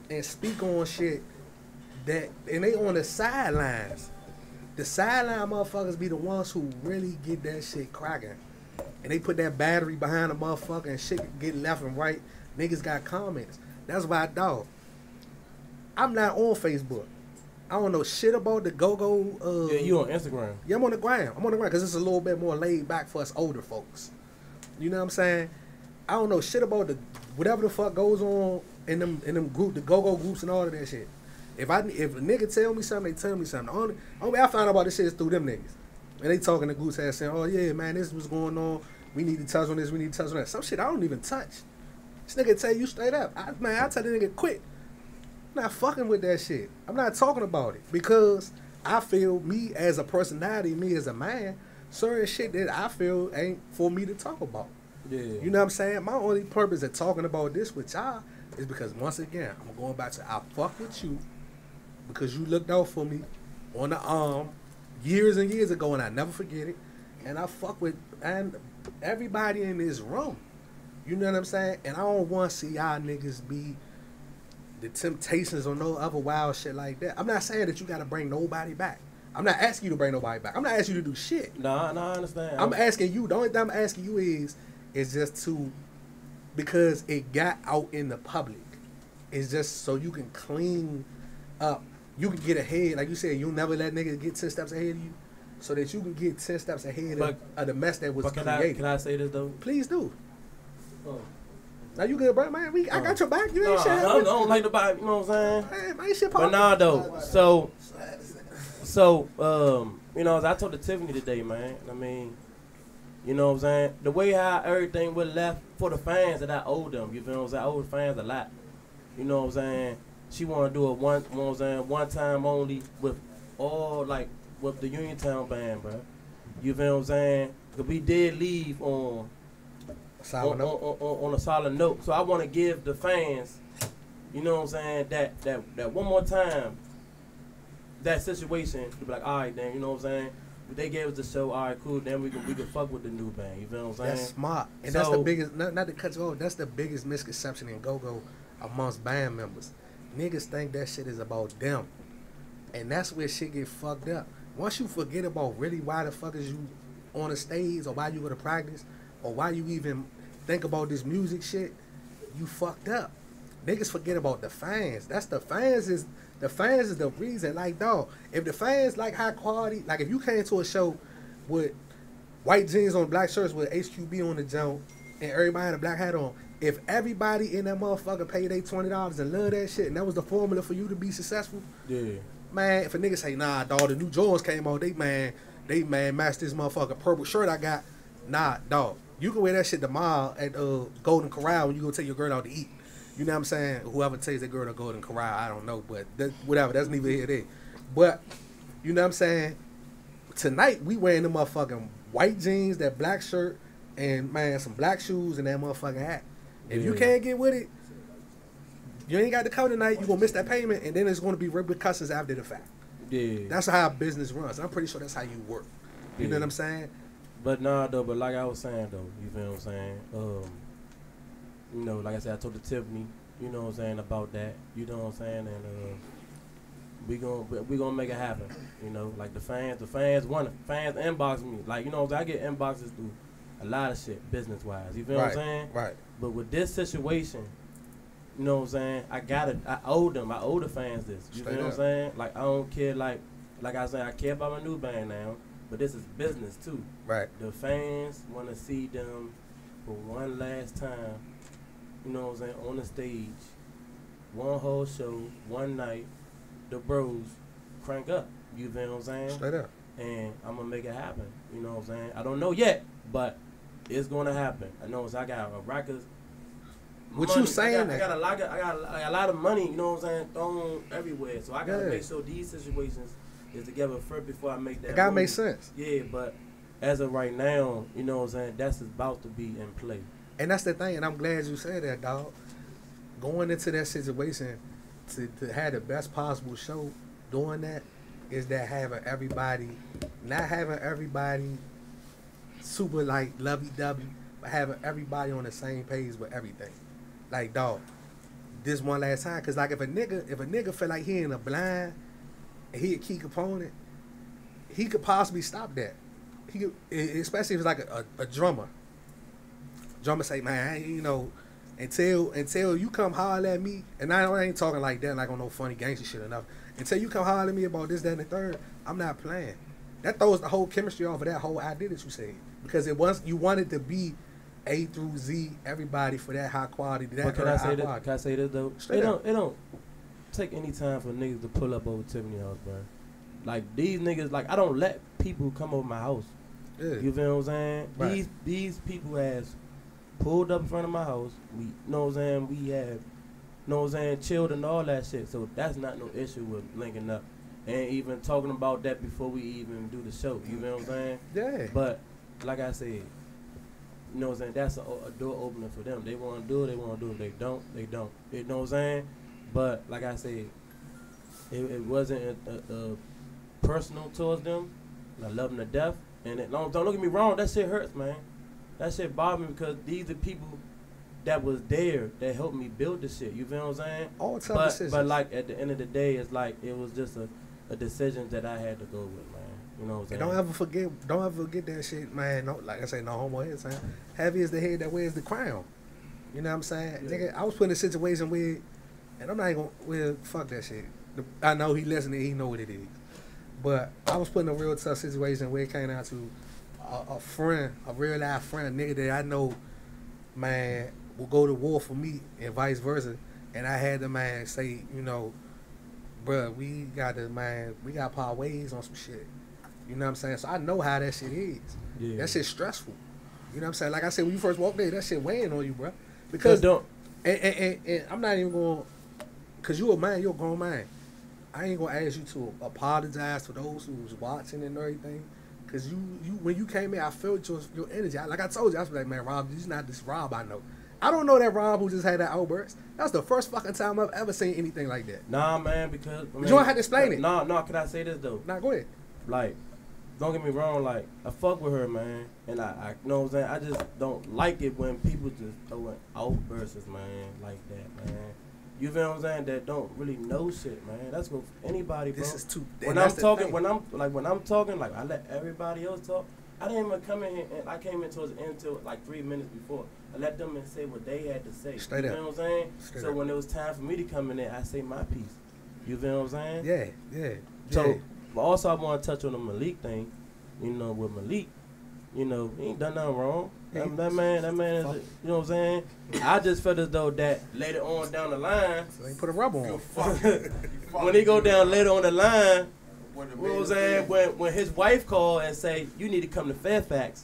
and speak on shit that, and they on the sidelines. The sideline motherfuckers be the ones who really get that shit cracking. And they put that battery behind the motherfucker and shit get left and right. Niggas got comments. That's why, dog, I'm not on Facebook. I don't know shit about the go-go. Yeah, you on Instagram. Yeah, I'm on the gram. Because it's a little bit more laid back for us older folks. You know what I'm saying? I don't know shit about the whatever the fuck goes on in them group, the go-go groups and all of that shit. If a nigga tell me something, they tell me something. The only way I found out about this shit is through them niggas. And they talking to groups saying, oh yeah, man, this was going on. We need to touch on this. We need to touch on that. Some shit I don't even touch. This nigga tell you straight up. I tell the nigga quit. I'm not fucking with that shit. I'm not talking about it because I feel me as a personality, me as a man, certain shit that I feel ain't for me to talk about. Yeah. You know what I'm saying? My only purpose of talking about this with y'all is because once again, I'm going back to I fuck with you because you looked out for me on the arm years and years ago, and I never forget it. And I fuck with and everybody in this room. You know what I'm saying? And I don't want to see y'all niggas be the Temptations or no other wild shit like that. I'm not saying that you got to bring nobody back. I'm not asking you to bring nobody back. I'm not asking you to do shit. No, I understand. I'm asking you. The only thing I'm asking you is just to, because it got out in the public. It's just so you can clean up. You can get ahead. Like you said, you'll never let niggas get 10 steps ahead of you. So that you can get 10 steps ahead of the mess that was created. Can I say this though? Please do. Oh. Now you good, bro, man. I got your back. You ain't shit. I don't like the back. You know what I'm saying? Man, ain't shit but nah, though. So, you know, as I told to Tiffany today, man. I mean, you know what I'm saying? The way how everything was left for the fans that I owe them. You feel what I'm saying? I owe the fans a lot. You know what I'm saying? She want to do it one time only with all with the Uniontown band, bro. You feel what I'm saying? Cause we did leave on a solid note. So I want to give the fans, you know what I'm saying, that one more time, that situation to be like, all right, then, you know what I'm saying? They gave us the show, all right, cool. Then we can fuck with the new band. You feel what I'm saying? That's smart, and that's the biggest. Not to cut you off. That's the biggest misconception in go-go amongst band members. Niggas think that shit is about them, and that's where shit get fucked up. Once you forget about really why the fuck is you on the stage or why you go to practice, or why you even think about this music shit, you fucked up. Niggas forget about the fans. That's the fans is the reason. Like, dog, if the fans like high quality, like if you came to a show with white jeans on, black shirts with HQB on the jump, and everybody had a black hat on, if everybody in that motherfucker paid they $20 and love that shit, and that was the formula for you to be successful, Yeah. man, if a nigga say, nah, dog, the new Jordans came out, they matched this motherfucker purple shirt I got, nah, dog, you can wear that shit tomorrow at Golden Corral when you go take your girl out to eat. You know what I'm saying? Whoever takes that girl to Golden Corral, I don't know, but whatever, that's neither here nor there. But, you know what I'm saying? Tonight, we wearing the motherfucking white jeans, that black shirt, and, man, some black shoes and that motherfucking hat. If you can't get with it, you ain't got to come tonight, you're going to miss that payment, and then it's going to be repercussions after the fact. Yeah. That's how business runs. I'm pretty sure that's how you work. You know what I'm saying? But nah, though, but like I was saying, though, you feel what I'm saying? You know, like I said, I told the Tiffany, you know what I'm saying, about that. You know what I'm saying? And we gonna make it happen. You know, like the fans inbox me. Like, you know what I'm saying? I get inboxes through a lot of shit, business-wise. You feel what I'm saying? Right. But with this situation, you know what I'm saying? I owe the fans this. You feel what I'm saying? Like, I don't care, like I said, I care about my new band now, but this is business too. Right. The fans want to see them for one last time, you know what I'm saying, on the stage, one whole show, one night, the bros crank up. You feel what I'm saying? Straight up. And I'm going to make it happen. You know what I'm saying? I don't know yet, but it's going to happen. I know I got a record. What money. you saying? I got a lot of money, you know what I'm saying, thrown everywhere. So I got to make sure these situations is together first before I make that. It got to move. make sense. Yeah, but as of right now, you know what I'm saying, that's about to be in play. And that's the thing, and I'm glad you said that, dog. Going into that situation to have the best possible show, doing that is that not having everybody super like lovey-dovey, but having everybody on the same page with everything. Like, dog, this one last time, because like if a nigga feel like he in a blind and he a key component, he could possibly stop that. He could, especially if it's like a drummer. Drummer say, man, you know, until you come holler at me, and I ain't talking like that, like on no funny gangster shit or nothing. Until you come holler at me about this, that, and the third, I'm not playing. That throws the whole chemistry off of that whole idea that you said. Because you wanted to be A through Z, everybody for that high quality. But can I say this though? Straight it up. don't take any time for niggas to pull up over Tiffany house, bro. Like these niggas, like I don't let people come over my house. Yeah. You feel what I'm saying? Right. These people has pulled up in front of my house. We know what I'm saying, we have know what I'm saying, chilled and all that shit. So that's not no issue with linking up. And even talking about that before we even do the show. You know what I'm saying? Yeah. But like I said, you know what I'm saying, that's a door opener for them. They want to do it, they want to do it. They don't, they don't. You know what I'm saying? But like I said, it wasn't personal towards them. I love them to death. And don't get me wrong, that shit hurts, man. That shit bothered me because these are people that was there that helped me build the shit. You feel what I'm saying? All tough decisions. But like at the end of the day, it's like it was just a decision that I had to go with, man. You know what I'm saying? And don't ever forget that shit, man. No, like I say, no homo head, saying heavy is the head that wears the crown. You know what I'm saying? Yeah. Nigga, I was put in a situation where, and I'm not even gonna fuck that shit. I know he listening, he know what it is. But I was put in a real tough situation where it came down to a friend, a real life friend, a nigga that I know, man, will go to war for me and vice versa. And I had the man say, you know, bruh, we got part ways on some shit. You know what I'm saying? So I know how that shit is. Yeah. That shit's stressful. You know what I'm saying? Like I said, when you first walked there, that shit weighing on you, bruh. Because and I'm not even going, cause you a man, you're a grown man. I ain't gonna ask you to apologize to those who was watching and everything. Cause you when you came in, I felt your energy. Like I told you, I was like, man, Rob, this is not this Rob I know. I don't know that Rob who just had that outburst. That's the first fucking time I've ever seen anything like that. Nah, man, because you don't have to explain it. No, can I say this though? Nah, go ahead. Like, don't get me wrong, like, I fuck with her, man. And I know what I'm saying, I just don't like it when people just throwing outbursts, man, like that, man. You feel what I'm saying? That don't really know shit, man. That's what anybody, bro. This is too. When I'm talking, like I let everybody else talk. I didn't even come in here, and I came in towards the end until like 3 minutes before. I let them in say what they had to say. Straight you up. know what I'm saying? Straight so up. when it was time for me to come in there, I say my piece. You feel what I'm saying? Yeah. So, but also I want to touch on the Malik thing. You know, with Malik, you know, he ain't done nothing wrong. That man is, you know what I'm saying? I just felt as though that later on down the line, So they put a rubber on. when he go down later on the line, you know what I'm saying? When his wife called and say, you need to come to Fairfax,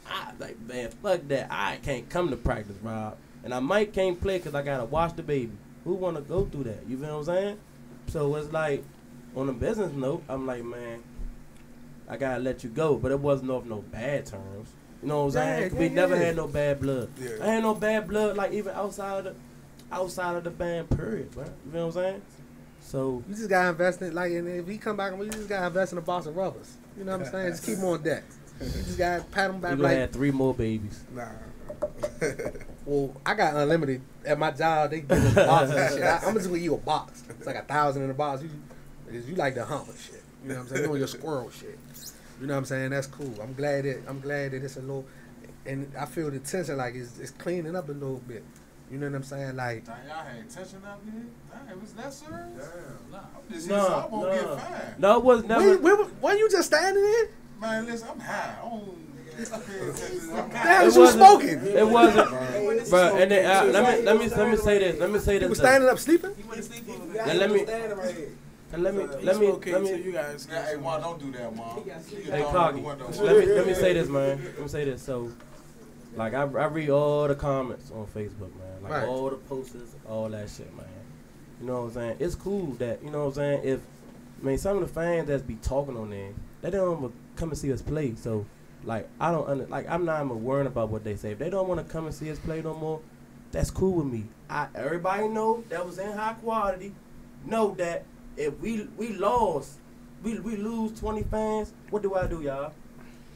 I like, man, fuck that. I can't come to practice, Rob. And I might can't play because I got to watch the baby. Who want to go through that? You feel what I'm saying? So it's like, on a business note, I'm like, man, I got to let you go. But it wasn't off no bad terms. You know what I'm saying? We never had no bad blood. Yeah. I had no bad blood, like even outside of the band, period, bro. You know what I'm saying? So You just gotta invest in, like, and if he come back, you just gotta invest in a box of rubbers. You know what I'm saying? Just keep him on deck. You just gotta pat him back we gonna like, have 3 more babies. Nah. well, I got unlimited at my job. They give us boxes and shit. I'm just gonna give you a box. It's like 1,000 in a box. You like the hump and shit. You know what I'm saying? You on your squirrel shit. You know what I'm saying? That's cool. I'm glad that it's a little, and I feel the tension like it's cleaning up a little bit. You know what I'm saying? Like, Y'all had tension up here? Damn, was that serious? Damn. Nah, I'm just No, here so I won't no. get fined. No, it was never. were you just standing there? Man, listen, I'm high. I don't pay attention. I'm The high. hell is you smoking? It wasn't, bro. And then let me say this. Let me say this. You was standing up sleeping? And let me. You guys. Yeah, hey, Juan, don't do that, Juan. Hey, Coggy. Let me say this, man. Let me say this. So, like, I read all the comments on Facebook, man. Like, Right. all the posters, all that shit, man. You know what I'm saying? It's cool that, you know what I'm saying, some of the fans that be talking on there, they don't even come and see us play. So, like, I'm not even worrying about what they say. If they don't want to come and see us play no more, that's cool with me. Everybody know that was in high quality. Know that if we lost, we lose 20 fans, what do I do, y'all?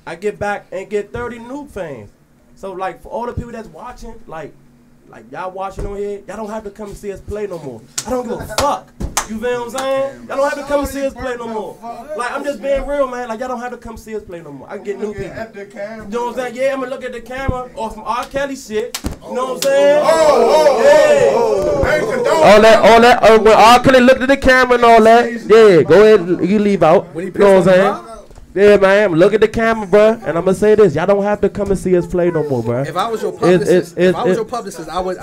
I get back and get 30 new fans. So, like, for all the people that's watching, like y'all watching on here, y'all don't have to come and see us play no more. I don't give a fuck. You feel what I'm saying? Y'all don't have to come and see us play no more. Like, I'm just being real, man. Like, y'all don't have to come see us play no more. I can get new people. At the camera. You know what I'm saying? Yeah, I'm gonna look at the camera or some R. Kelly shit. You know what I'm saying? All that. When R. Kelly looked at the camera and all that, yeah, go ahead, you leave out. You know what I'm saying? Yeah, man, look at the camera, bro, and I'm gonna say this: y'all don't have to come and see us play no more, bro. If I was your publicist, I would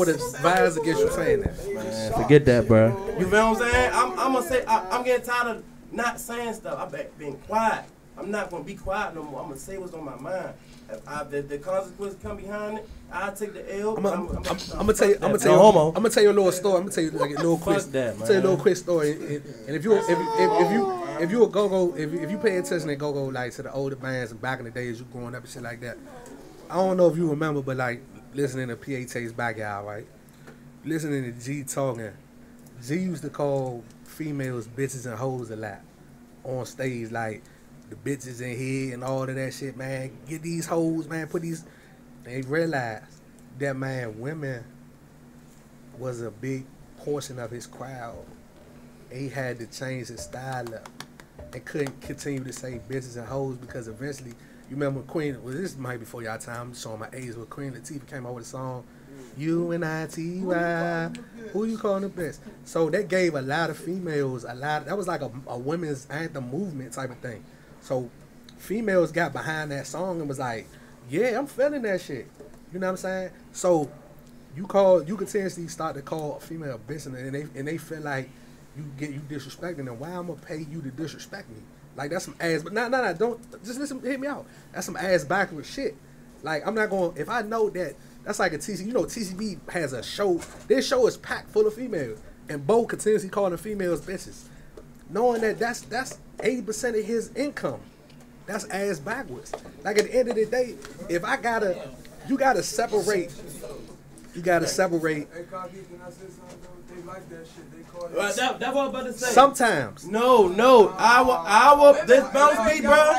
advise against you saying that. Man, forget that, bro. You feel what I'm saying? I'm gonna say I'm getting tired of not saying stuff. I'm being quiet. I'm not gonna be quiet no more. I'm gonna say what's on my mind. If the consequences come behind it, I'll take the L. I'm gonna tell you a little story. I'm gonna tell you like a little quick. Tell you a little quick story. And if you pay attention and go like to the older bands and back in the days you growing up and shit like that. I don't know if you remember, but like listening to PAT's Backyard, right? Listening to G talking. G used to call females bitches and hoes a lot on stage, like the bitches in here and all of that shit, man. Get these hoes, man. Put these. They realized that, man, women was a big portion of his crowd. He had to change his style up and couldn't continue to say bitches and hoes because eventually, you remember Queen, well, this might be before y'all time, I'm showing my age, but Queen Latifah came out with a song, U-N-I-T-Y, who you calling the best? So that gave a lot of females that was like a women's anthem movement type of thing. So females got behind that song and was like, yeah, I'm feeling that shit. You know what I'm saying? So you continuously start to call a female a bitch and they feel like you disrespecting them. Why I'm gonna pay you to disrespect me? Like that's some ass. But no, don't just listen. Hit me out. That's some ass backwards shit. Like I'm not going. If I know that's like a TCB. You know, TCB has a show. This show is packed full of females, and Bo continuously calling females bitches, knowing that that's 80% of his income. That's ass backwards. Like at the end of the day, if you gotta separate. You gotta separate. Hey, Cocky, can I say something? They like that shit. They call it. That's what I'm about to say. Sometimes. No. This BounceBeat, bro.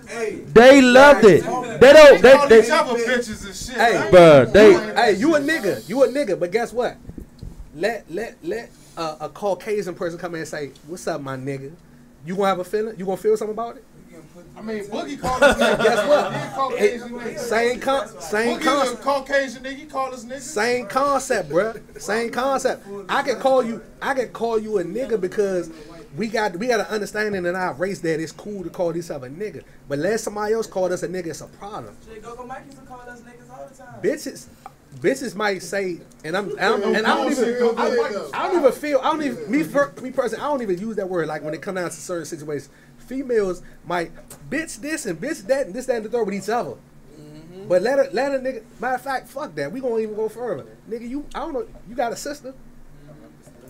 Hey, they loved it. They don't. They each other bitches and shit. Hey, bro. Hey, you a nigga. But guess what? Let a Caucasian person come in and say, "What's up, my nigga?" You gonna have a feeling? You gonna feel something about it? I mean, Boogie called us niggas. Guess what? He Caucasian nigga. Same Boogie concept. a Caucasian nigga. He called us niggas. Same concept, bruh. Same concept. I can call you a nigga because we got an understanding in our race that it's cool to call this other nigga. But let somebody else call us a nigga, it's a problem. Shit, Go Mike used to call us niggas all the time. Bitches might say, and I don't even use that word like when it come down to certain situations. Females might bitch this and bitch that and this, that, and the third with each other. But let a nigga, matter of fact, fuck that. We gonna even go further. Nigga, I don't know, you got a sister?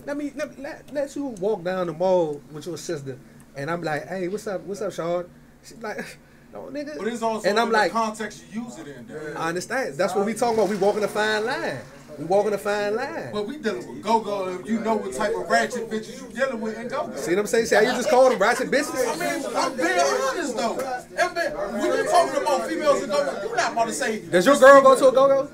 Let you walk down the mall with your sister and I'm like, hey, what's up, Sean? She's like, no, nigga. But it's also and I'm in like, the context you use it in. There. I understand. That's what we talking about. We walking a fine line. But we dealing with go-go, and you know what type of ratchet bitches you dealing with in go-go. See what I'm saying? See how you just called them ratchet bitches? I mean, I'm being honest though. When you talking about females in go-go, you're not about to say. Does your girl go to a go-go?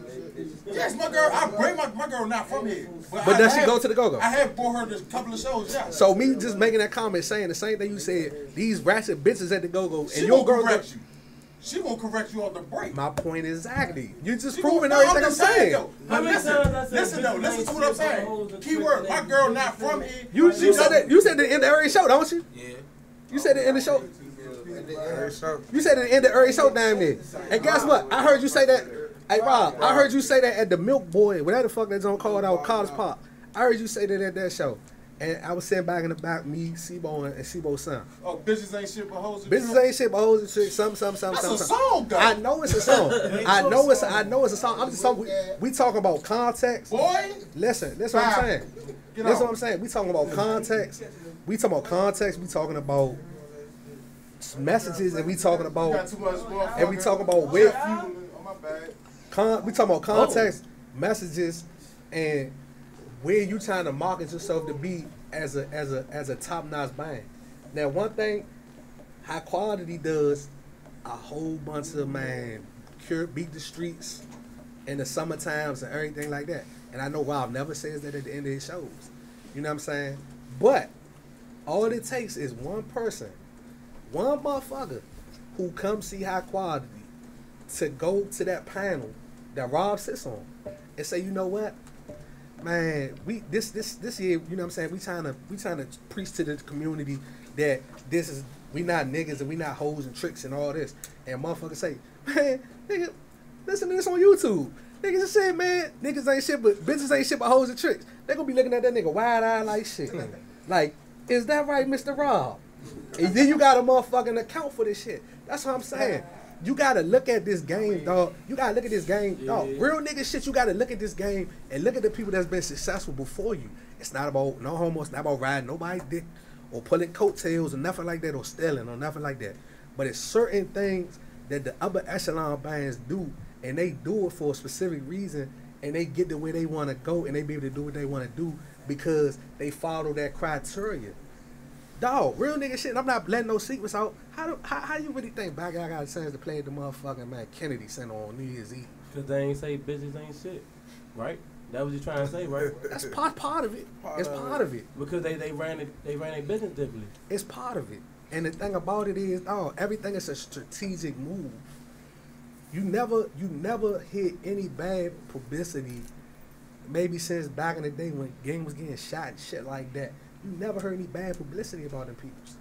Yes, my girl. I bring my girl not from here. But does she go to the go-go? I have brought her to a couple of shows. Yeah. So me just making that comment, saying the same thing you said. These ratchet bitches at the go-go, and She your gonna girl. correct you. She gonna correct you on the break. My point exactly. You just proving everything I'm saying. Now listen to what I'm saying. Keyword, my girl not from here. You said that. You said it in the every show, don't you? Yeah. You said it in the show. You said it in the every show, damn near. And guess what? I heard you say that. Hey Rob, I heard you say that at the Milk Boy, whatever the fuck that's on called out College Park. I heard you say that at that show. And I was sitting back in the back, me, Sebo, and Sebo's son. Oh, bitches ain't shit but hoes and tricks. Bitches ain't shit but hoes and tricks. Some. That's a song, though. I know it's a song. I know it's a song. I'm just talking. We talking about context. Boy, listen. That's what I'm saying. That's what I'm saying. We talking about context. We talking about context. We talking about messages, and we talking about where. We talking about context, messages, and where you trying to market yourself to be as a top-notch band. Now, one thing High Quality does a whole bunch of beat the streets in the summer times and everything like that. And I know Rob never says that at the end of his shows. You know what I'm saying? But all it takes is one person, one motherfucker who comes see High Quality to go to that panel that Rob sits on and say, you know what? Man, we this year, you know what I'm saying, we trying to preach to the community that we not niggas and we not hoes and tricks and all this. And motherfuckers say, man, nigga, listen to this on YouTube. Niggas just said, man, niggas ain't shit but bitches ain't shit but hoes and tricks. They gonna be looking at that nigga wide eyed like shit. Like, is that right, Mr. Rob? And then you gotta motherfucking account for this shit. That's what I'm saying. You gotta look at this game, dog. You gotta look at this game, dog. Real nigga shit, you gotta look at this game and look at the people that's been successful before you. It's not about no homo, it's not about riding nobody's dick or pulling coattails or nothing like that or stealing or nothing like that. But it's certain things that the upper echelon bands do, and they do it for a specific reason, and they get to where they wanna go and they be able to do what they wanna do because they follow that criteria. Dog, real nigga shit. I'm not letting no secrets out. How you really think back I got a chance to play at the motherfucking Kennedy Center on New Year's Eve? Cause they ain't say bitches ain't shit, right? That what you trying to say, right? That's part of it. It's part of it. Because they ran their business differently. It's part of it. And the thing about it is, everything is a strategic move. You never hit any bad publicity. Maybe since back in the day when game was getting shot and shit like that. You never heard any bad publicity about them peoples.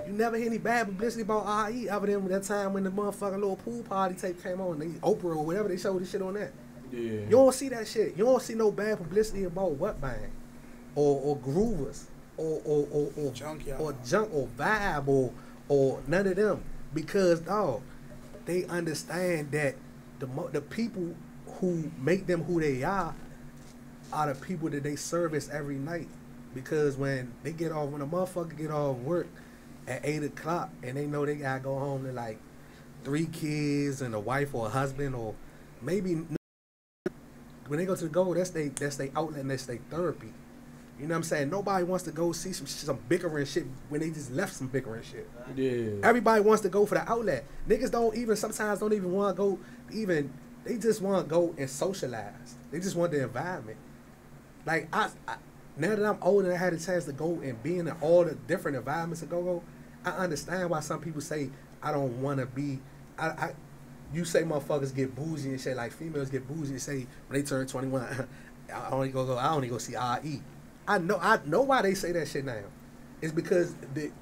You never hear any bad publicity about IE other than that time when the motherfucking little pool party tape came on, Oprah or whatever, they showed this shit on that. Yeah. You don't see that shit. You don't see no bad publicity about what band or groovers or Junkyard or junk or vibe or none of them, because dog, they understand that the people who make them who they are the people that they service every night. Because when a motherfucker get off work at 8 o'clock and they know they gotta go home to like 3 kids and a wife or a husband, or maybe when they go to the goal, that's they outlet and that's their therapy. You know what I'm saying? Nobody wants to go see some bickering shit when they just left some bickering shit. Yeah. Everybody wants to go for the outlet. Niggas sometimes don't even want to go. They just want to go and socialize. They just want the environment. Like now that I'm older and I had a chance to go and be in all the different environments to go, I understand why some people say I don't want to be. You say motherfuckers get bougie and shit, like females get bougie and say when they turn 21, I only go see RE. I know why they say that shit now. It's because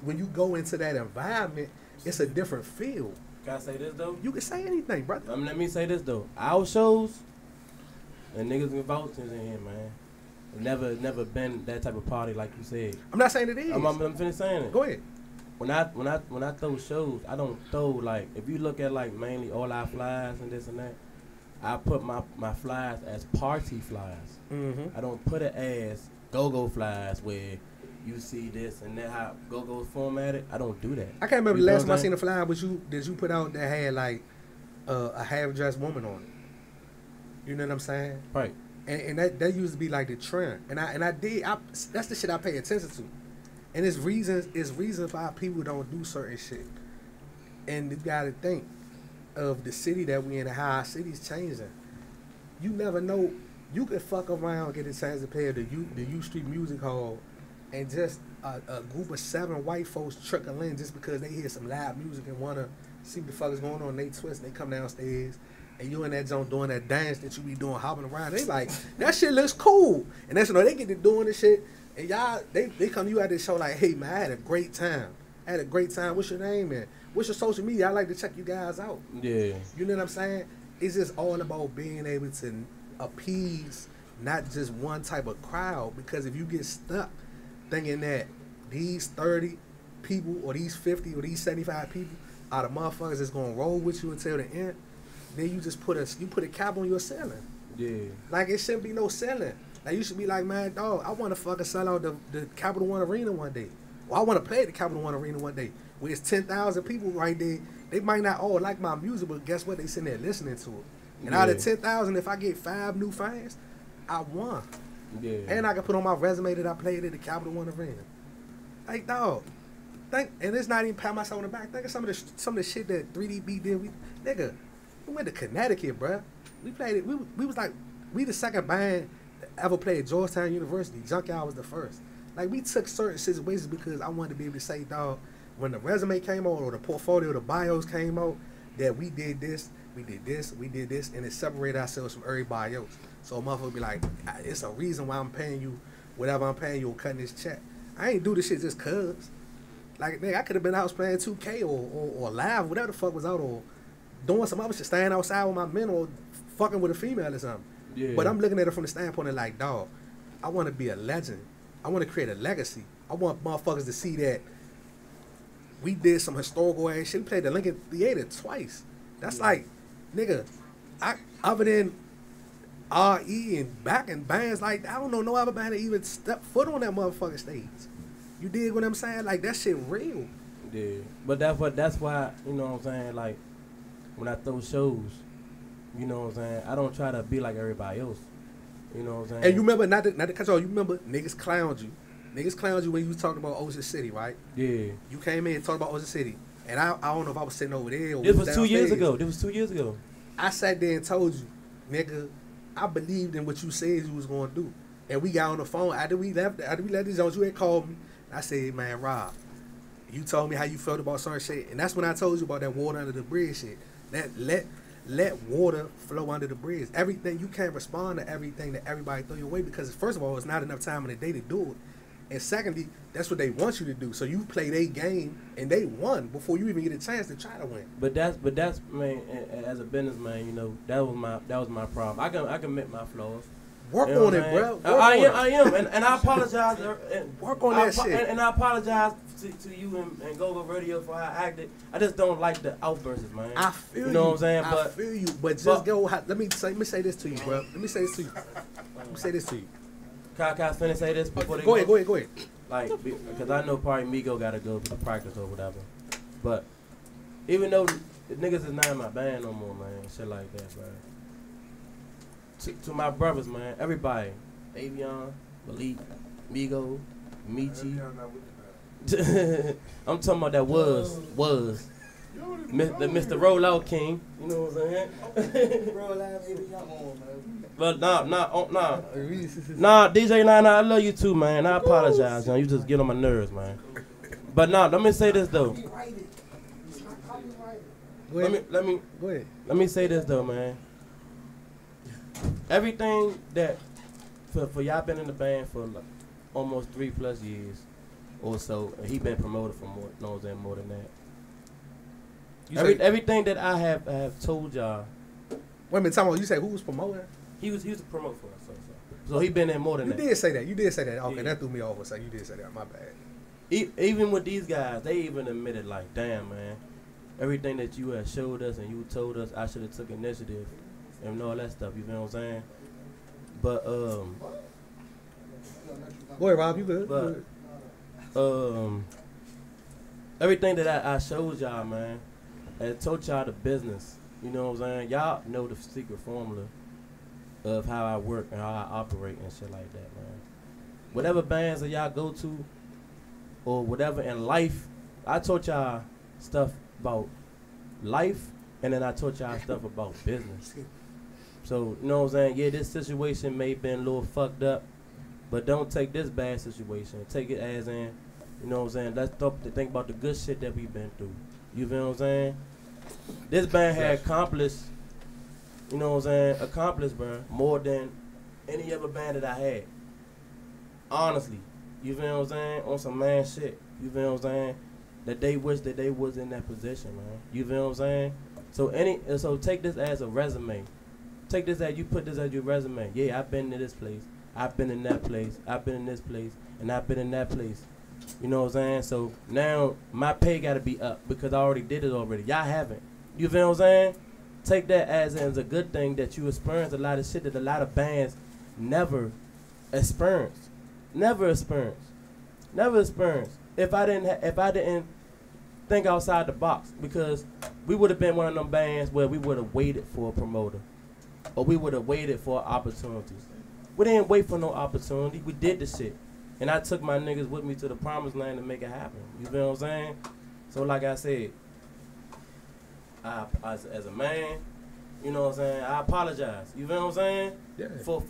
when you go into that environment, it's a different feel. Can I say this though? You can say anything, brother. Let me say this though. Our shows, and niggas can vouch in here, man. Never been that type of party like you said. I'm not saying it is. I'm finished saying it. Go ahead. When I throw shows, I don't throw like, if you look at like mainly all our flyers and this and that, I put my flyers as party flyers. Mm-hmm. I don't put it as go-go flyers where you see this and that how go-go's formatted. I don't do that. I can't remember the last time I seen a flyer did you put out that had like a half-dressed woman on it. You know what I'm saying? Right. And that used to be like the trend. And that's the shit I pay attention to. And it's reasons why people don't do certain shit. And you gotta think of the city that we in and how our city's changing. You never know. You could fuck around, get a chance to play at the U Street Music Hall, and just a group of 7 white folks trickle in just because they hear some loud music and wanna see what the fuck is going on. They twist, they come downstairs, and you in that zone doing that dance that you be doing, hopping around. They like, that shit looks cool. And that's they get to doing this shit. And y'all, they come to you at this show like, hey man, I had a great time. What's your name, man? What's your social media? I like to check you guys out. Yeah. You know what I'm saying? It's just all about being able to appease not just one type of crowd. Because if you get stuck thinking that these 30 people or these 50 or these 75 people are the motherfuckers that's gonna roll with you until the end, then you just put a cap on your ceiling. Yeah. Like it shouldn't be no ceiling. Like you should be like, man, dog, I want to fucking sell out the Capital One Arena one day. Well, I want to play at the Capital One Arena one day. Where it's 10,000 people right there. They might not all like my music, but guess what? They sitting there listening to it. And out of 10,000, if I get 5 new fans, I won. Yeah. And I can put on my resume that I played at the Capital One Arena. Like, dog, and it's not even pat myself on the back. Think of some of the shit that 3D Beat did. We went to Connecticut, bruh. We played it. We was like, we the second band ever played at Georgetown University. Junkyard was the first. Like, we took certain situations because I wanted to be able to say, dog, when the resume came out or the portfolio, the bios came out, that we did this, we did this, we did this, and it separated ourselves from everybody else. So a motherfucker be like, it's a reason why I'm paying you whatever I'm paying you or cutting this check. I ain't do this shit just cuz. Like, nigga, I could have been out playing 2K or live, whatever the fuck was out, or doing some other shit, staying outside with my men or fucking with a female or something. Yeah. But I'm looking at it from the standpoint of like, dog, I want to be a legend. I want to create a legacy. I want motherfuckers to see that we did some historical ass shit. We played the Lincoln Theater twice. That's like, nigga, other than RE and back and bands, like, I don't know no other band that even step foot on that motherfucking stage. You dig what I'm saying? Like, that shit real. Yeah. But that's why, you know what I'm saying, like, when I throw shows, you know what I'm saying, I don't try to be like everybody else. You know what I'm saying? And you remember, not to cut you off, you remember niggas clowned you. Niggas clowned you when you was talking about Ocean City, right? Yeah. You came in and talked about Ocean City. And I don't know if I was sitting over there or This was 2 years downstairs. ago. This was 2 years ago. I sat there and told you, nigga, I believed in what you said you was going to do. And we got on the phone. After we left these zones, you had called me. I said, man, Rob, you told me how you felt about certain shit. And that's when I told you about that water under the bridge shit. That let water flow under the bridge. Everything, you can't respond to everything that everybody throw your way because, first of all, it's not enough time in the day to do it. And secondly, that's what they want you to do. So you play their game and they won before you even get a chance to try to win. But that's man, as a businessman, you know, that was my problem. I can admit my flaws. Work on it, bro. I am, and I apologize. Work on that shit. And I apologize to you and Go-Go Radio for how I acted. I just don't like the outbursts, man. I feel you. You know what I'm saying? I feel you. But just go. Let me say this to you, bro. Let me say this to you. Can I finish say this before they go ahead. Like, because I know probably Migo got to go to practice or whatever. But even though the niggas is not in my band no more, man, shit like that, bro. To my brothers, man, everybody, Avion, Malik, Migo, Michi. I'm talking about that was. Mr. Rollout King, you know what I'm saying? But nah, DJ Nine, I love you too, man. I apologize, man. You just get on my nerves, man. But now, let me say this though. Let me go ahead. Let me say this though, man. Everything that for y'all been in the band for like almost 3+ years or so, and he been promoted for more, more than that. Everything that I have told y'all. Wait a minute, Tom. You say who was promoting? He was a promoter for us. So he been in more than that. You did say that. Okay, yeah. That threw me off. So you did say that. My bad. Even with these guys, they even admitted like, damn, man, everything that you have showed us and you told us, I should have took initiative and all that stuff. You know what I'm saying? But go ahead, Rob. You good? But everything that I showed y'all, man, and told y'all the business. You know what I'm saying? Y'all know the secret formula of how I work and how I operate and shit like that, man. Whatever bands that y'all go to or whatever in life, I taught y'all stuff about life and then I taught y'all stuff about business. So, you know what I'm saying? Yeah, this situation may have been a little fucked up, but don't take this bad situation. Take it as in, you know what I'm saying? Let's think about the good shit that we've been through. You feel what I'm saying? This band had accomplished, you know what I'm saying, bro, more than any other band that I had. Honestly. You feel what I'm saying? On some man shit. You feel what I'm saying? That they wish that they was in that position, man. You feel what I'm saying? So take this as a resume. Take this as, you put this as your resume. Yeah, I've been to this place. I've been in that place. I've been in this place. And I've been in that place. You know what I'm saying? So now my pay got to be up because I already did it already. Y'all haven't. You feel what I'm saying? Take that as a good thing that you experienced a lot of shit that a lot of bands never experienced. Never experienced. If I didn't think outside the box, because we would have been one of them bands where we would have waited for a promoter, or we would have waited for opportunities. We didn't wait for no opportunity. We did the shit, and I took my niggas with me to the promised land to make it happen. You feel what I'm saying? So like I said, as a man, you know what I'm saying, I apologize. You feel what I'm saying? Yeah. For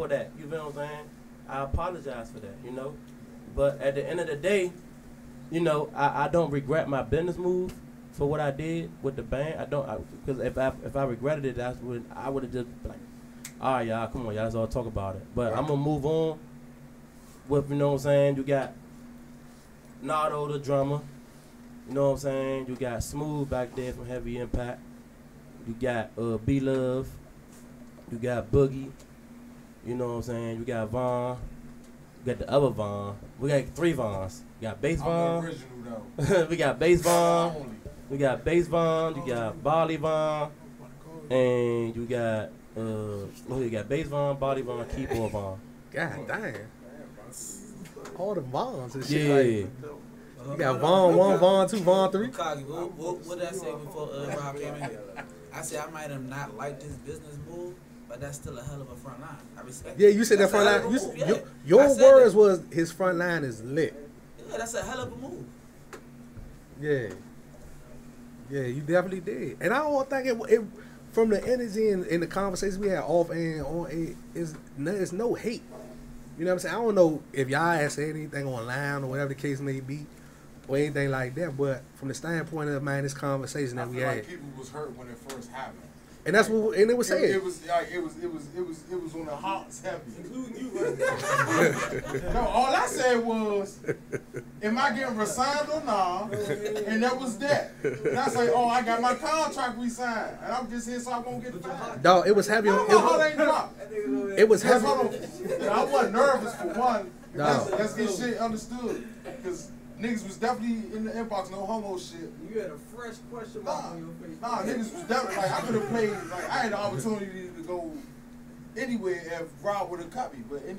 that. You feel what I'm saying? I apologize for that, you know. But at the end of the day, you know, I don't regret my business move for what I did with the band. I don't, because if I regretted it, I would have just been like, all right, y'all, come on, y'all, let's all talk about it. But I'm gonna move on with, you know what I'm saying. You got Nardo, the drummer. You know what I'm saying. You got Smooth back there from Heavy Impact. You got B Love. You got Boogie. You know what I'm saying? You got Vaughn. You got the other Vaughn. We got 3 Vaughns. We got Bass Vaughn. Original, though. We got Bass Vaughn. We got Bass Vaughn. You got Bolly Vaughn. And you got you got Bass Vaughn, Bolly Vaughn, Keyboard Vaughn. God damn. All the Vaughns and shit. Yeah. Like, you got Vaughn 1, Vaughn 2, Vaughn 3. What did I say before Rob came in here? I said I might have not liked this business move, but that's still a hell of a front line. I respect. Yeah, you said that front line. Your words was his front line is lit. Yeah, that's a hell of a move. Yeah. Yeah, you definitely did. And I don't think it from the energy and the conversations we had off and on, it's no hate. You know what I'm saying? I don't know if y'all had said anything online or whatever the case may be, or anything like that. But from the standpoint of this conversation that we had, like people was hurt when it first happened. And that's what, and it was said. It was on the Hawks heavy, including you. Right? No, all I said was, "Am I getting resigned or not?" And that was that. And I say, "Oh, I got my contract re-signed, and I'm just here so I won't get fired." Dog, it was heavy on. It was heavy. I wasn't nervous for one. Let's get shit understood, because niggas was definitely in the inbox, no homo shit. You had a fresh question mark on your face. Nah, niggas was definitely, like, I could have played, like, I had the opportunity to go anywhere if Rob would have cut me, but that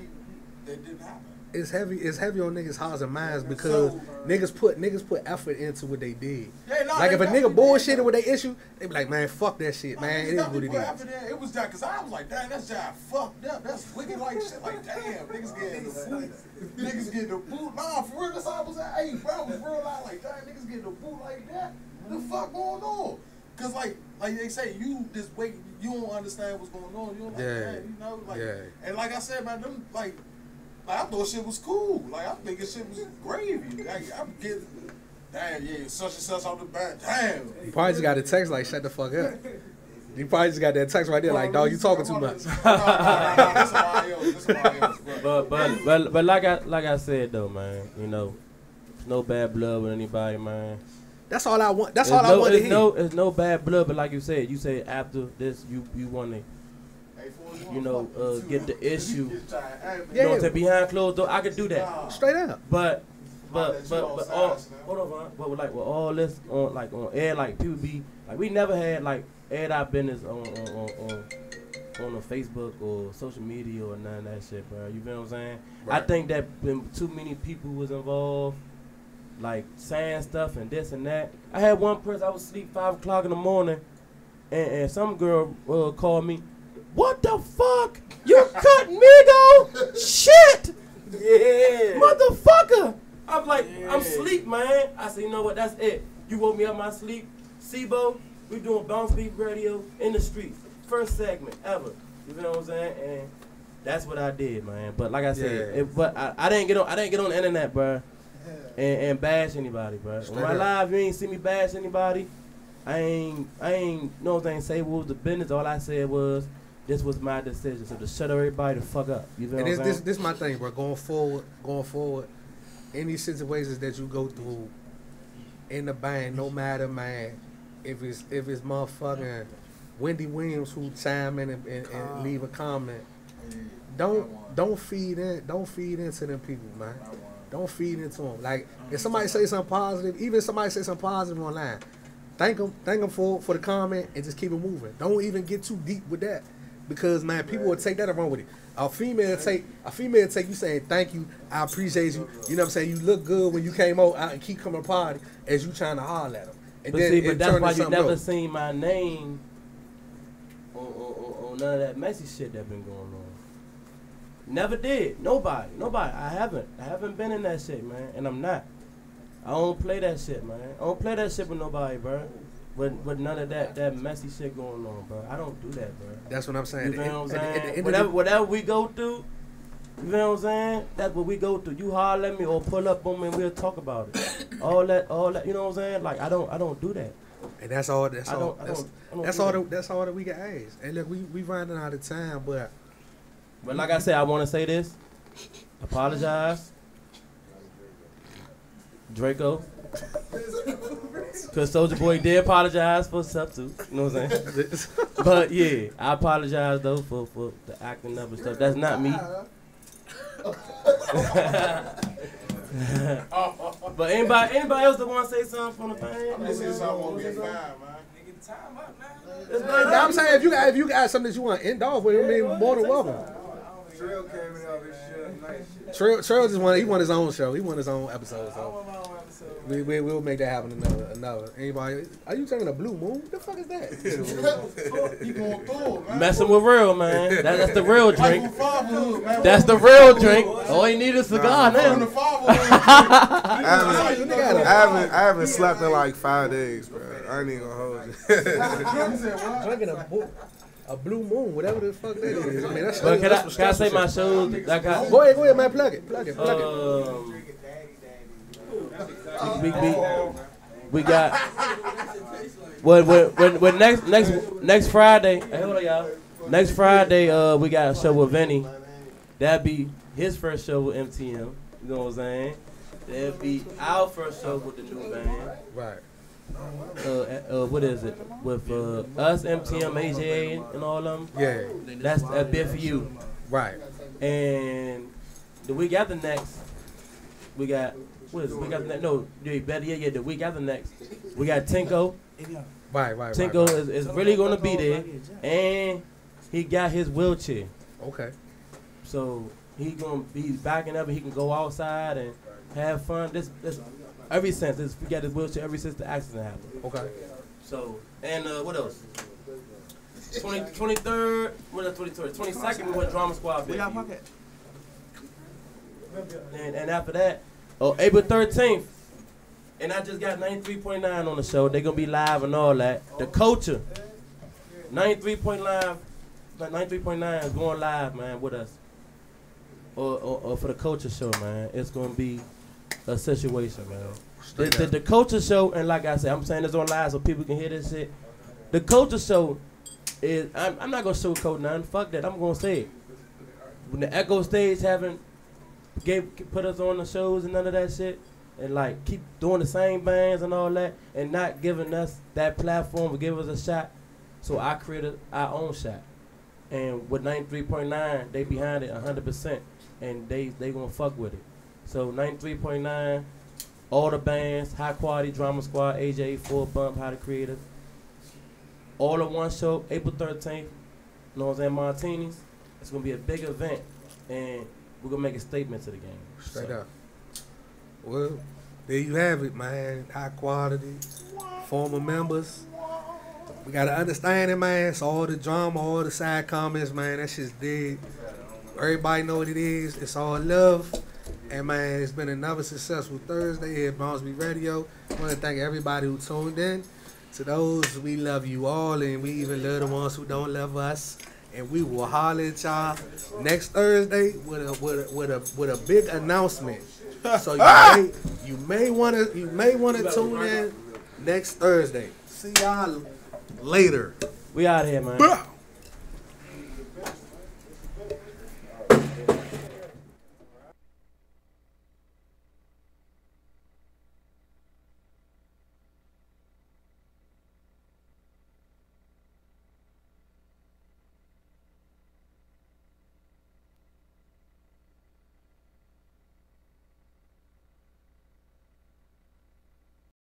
didn't happen. It's heavy on niggas' hearts and minds because niggas put effort into what they did. Yeah, nah, like if a nigga bullshitted with their issue, they be like, man, fuck that shit, man. It is what it is. It was that, cause I was like, damn, that's just fucked up. That's wicked like shit. Like, damn, niggas getting the boot. Niggas getting the boot. Nah, for real, that's how I was at. Hey, bro, I was real out like, damn, niggas getting the boot like that. What the fuck going on? Cause like they say, you just wait, you don't understand what's going on. You don't like that, you know, like, and like I said, man, them like I thought shit was cool. Like, I'm thinking shit was gravy. Like, I'm getting Damn, yeah, such and such off the back. Damn. You probably just got a text like, shut the fuck up. You probably just got that text right there like, dog, you talking too much. That's somebody else. But like I said though, man, you know, no bad blood with anybody, man. That's all I want. That's all I want to hear. It's no bad blood, but like you said after this, you want to, you know, get the issue. You know, to behind closed door, I could do that. Straight up. But all, hold on, man. But like with all this on air, like people be like, we never had like aired our business on the Facebook or social media or none of that shit, bro. You feel what I'm saying? Right. I think that when too many people was involved, like saying stuff and this and that. I had one person, I was asleep 5 o'clock in the morning, and some girl called me, "What the fuck? You cut me though? Shit! Yeah, motherfucker!" I'm like, I'm asleep, man. I said, you know what? That's it. You woke me up my sleep. SIBO, we doing BounceBeat radio in the street. First segment ever. You know what I'm saying? And that's what I did, man. But like I said, but I didn't get on the internet, bro, and bash anybody, bro. On my live, you ain't see me bash anybody. I ain't know what I'm saying, say what was the business. All I said was, this was my decision. So to shut everybody the fuck up. You know what I'm saying? This my thing, bro. Going forward, any situations that you go through in the band, no matter, man, if it's motherfucking Wendy Williams who chime in and leave a comment, don't feed into them people, man. Don't feed into them. Like if somebody say something positive, even if somebody say something positive online, thank them for the comment and just keep it moving. Don't even get too deep with that, because man, people will take that and run with it. A female take you saying thank you, I appreciate you. You know what I'm saying? You look good when you came out and keep coming to party as you trying to holler at them. And but that's why you never seen my name on none of that messy shit that been going on. Never did. Nobody. I haven't been in that shit, man, and I'm not. I don't play that shit, man. I don't play that shit with nobody, bro. With none of that messy shit going on, bro. I don't do that, bro. That's what I'm saying. You know what I'm saying? Whatever we go through, you know what I'm saying? That's what we go through. You holler at me or pull up on me and we'll talk about it. all that, you know what I'm saying? Like I don't do that. And that's all that we can ask. And look, we running out of time, but like I said, I want to say this. Apologize, Draco. Because Soulja Boy did apologize for stuff too. You know what I'm saying? But yeah, I apologize though for the acting up and stuff. That's not me. But anybody else that want to say something from the fan? I'm saying if you got something that you want to end off with, I mean, more than welcome. Trail came in all this shit. Nice. Trail just want his own show. He want his own episode. So we'll make that happen another. Anybody? Are you talking a blue moon? What the fuck is that? You going through it, man. Messing with real, man. That's the real drink. That's the real drink. All you need is a cigar now. I haven't slept in like 5 days, bro. I ain't even gonna hold you. Drinking a blue moon, whatever the fuck that is. I mean, that's. But can I say my shows? Go ahead, man. Plug it. We got when next Friday. Hey, hold on, y'all. Next Friday, we got a show with Vinny. That'd be his first show with MTM. You know what I'm saying? That'd be our first show with the new band. Right. What is it? With us, MTM, AJ, and all of them. Yeah. That's a bit for you. Right. And the week after next, we got. What is it? We got the week after next, we got Tinko. Right. Tinko is really gonna be there, and he got his wheelchair. Okay. So he's backing up, and he can go outside and have fun. This ever since we got his wheelchair ever since the accident happened. Okay. So and what else? 23rd, what is 23rd? 22nd, we went Drama Squad. We got pocket. And after that. April 13th, and I just got 93.9 on the show. They're going to be live and all that. The Culture, 93.9 is going live, man, with us. Or for the Culture show, man. It's going to be a situation, man. The culture show, and like I said, I'm saying this on live so people can hear this shit. The culture show is, I'm not gonna sugarcoat nothing. Fuck that. I'm gonna say it. When the Echo Stage haven't put us on the shows and none of that shit, and like keep doing the same bands and all that, and not giving us that platform to give us a shot, so I created our own shot. And with 93.9, they behind it 100%, and they gonna fuck with it. So 93.9, all the bands, High Quality, Drama Squad, AJ, Full Bump, How the Creative, all in one show, April 13th, you know what I'm saying, Martinis. It's gonna be a big event, and we're gonna make a statement to the game. Straight up. Well, there you have it, man. High Quality, former members. We gotta understand it, man. It's all the drama, all the side comments, man. That shit's dead. Everybody know what it is. It's all love. And man, it's been another successful Thursday here at BounceBeat Radio. I want to thank everybody who tuned in. To those, we love you all, and we even love the ones who don't love us. And we will holler at y'all next Thursday with a big announcement. So you may wanna tune in next Thursday. See y'all later. We out here, man.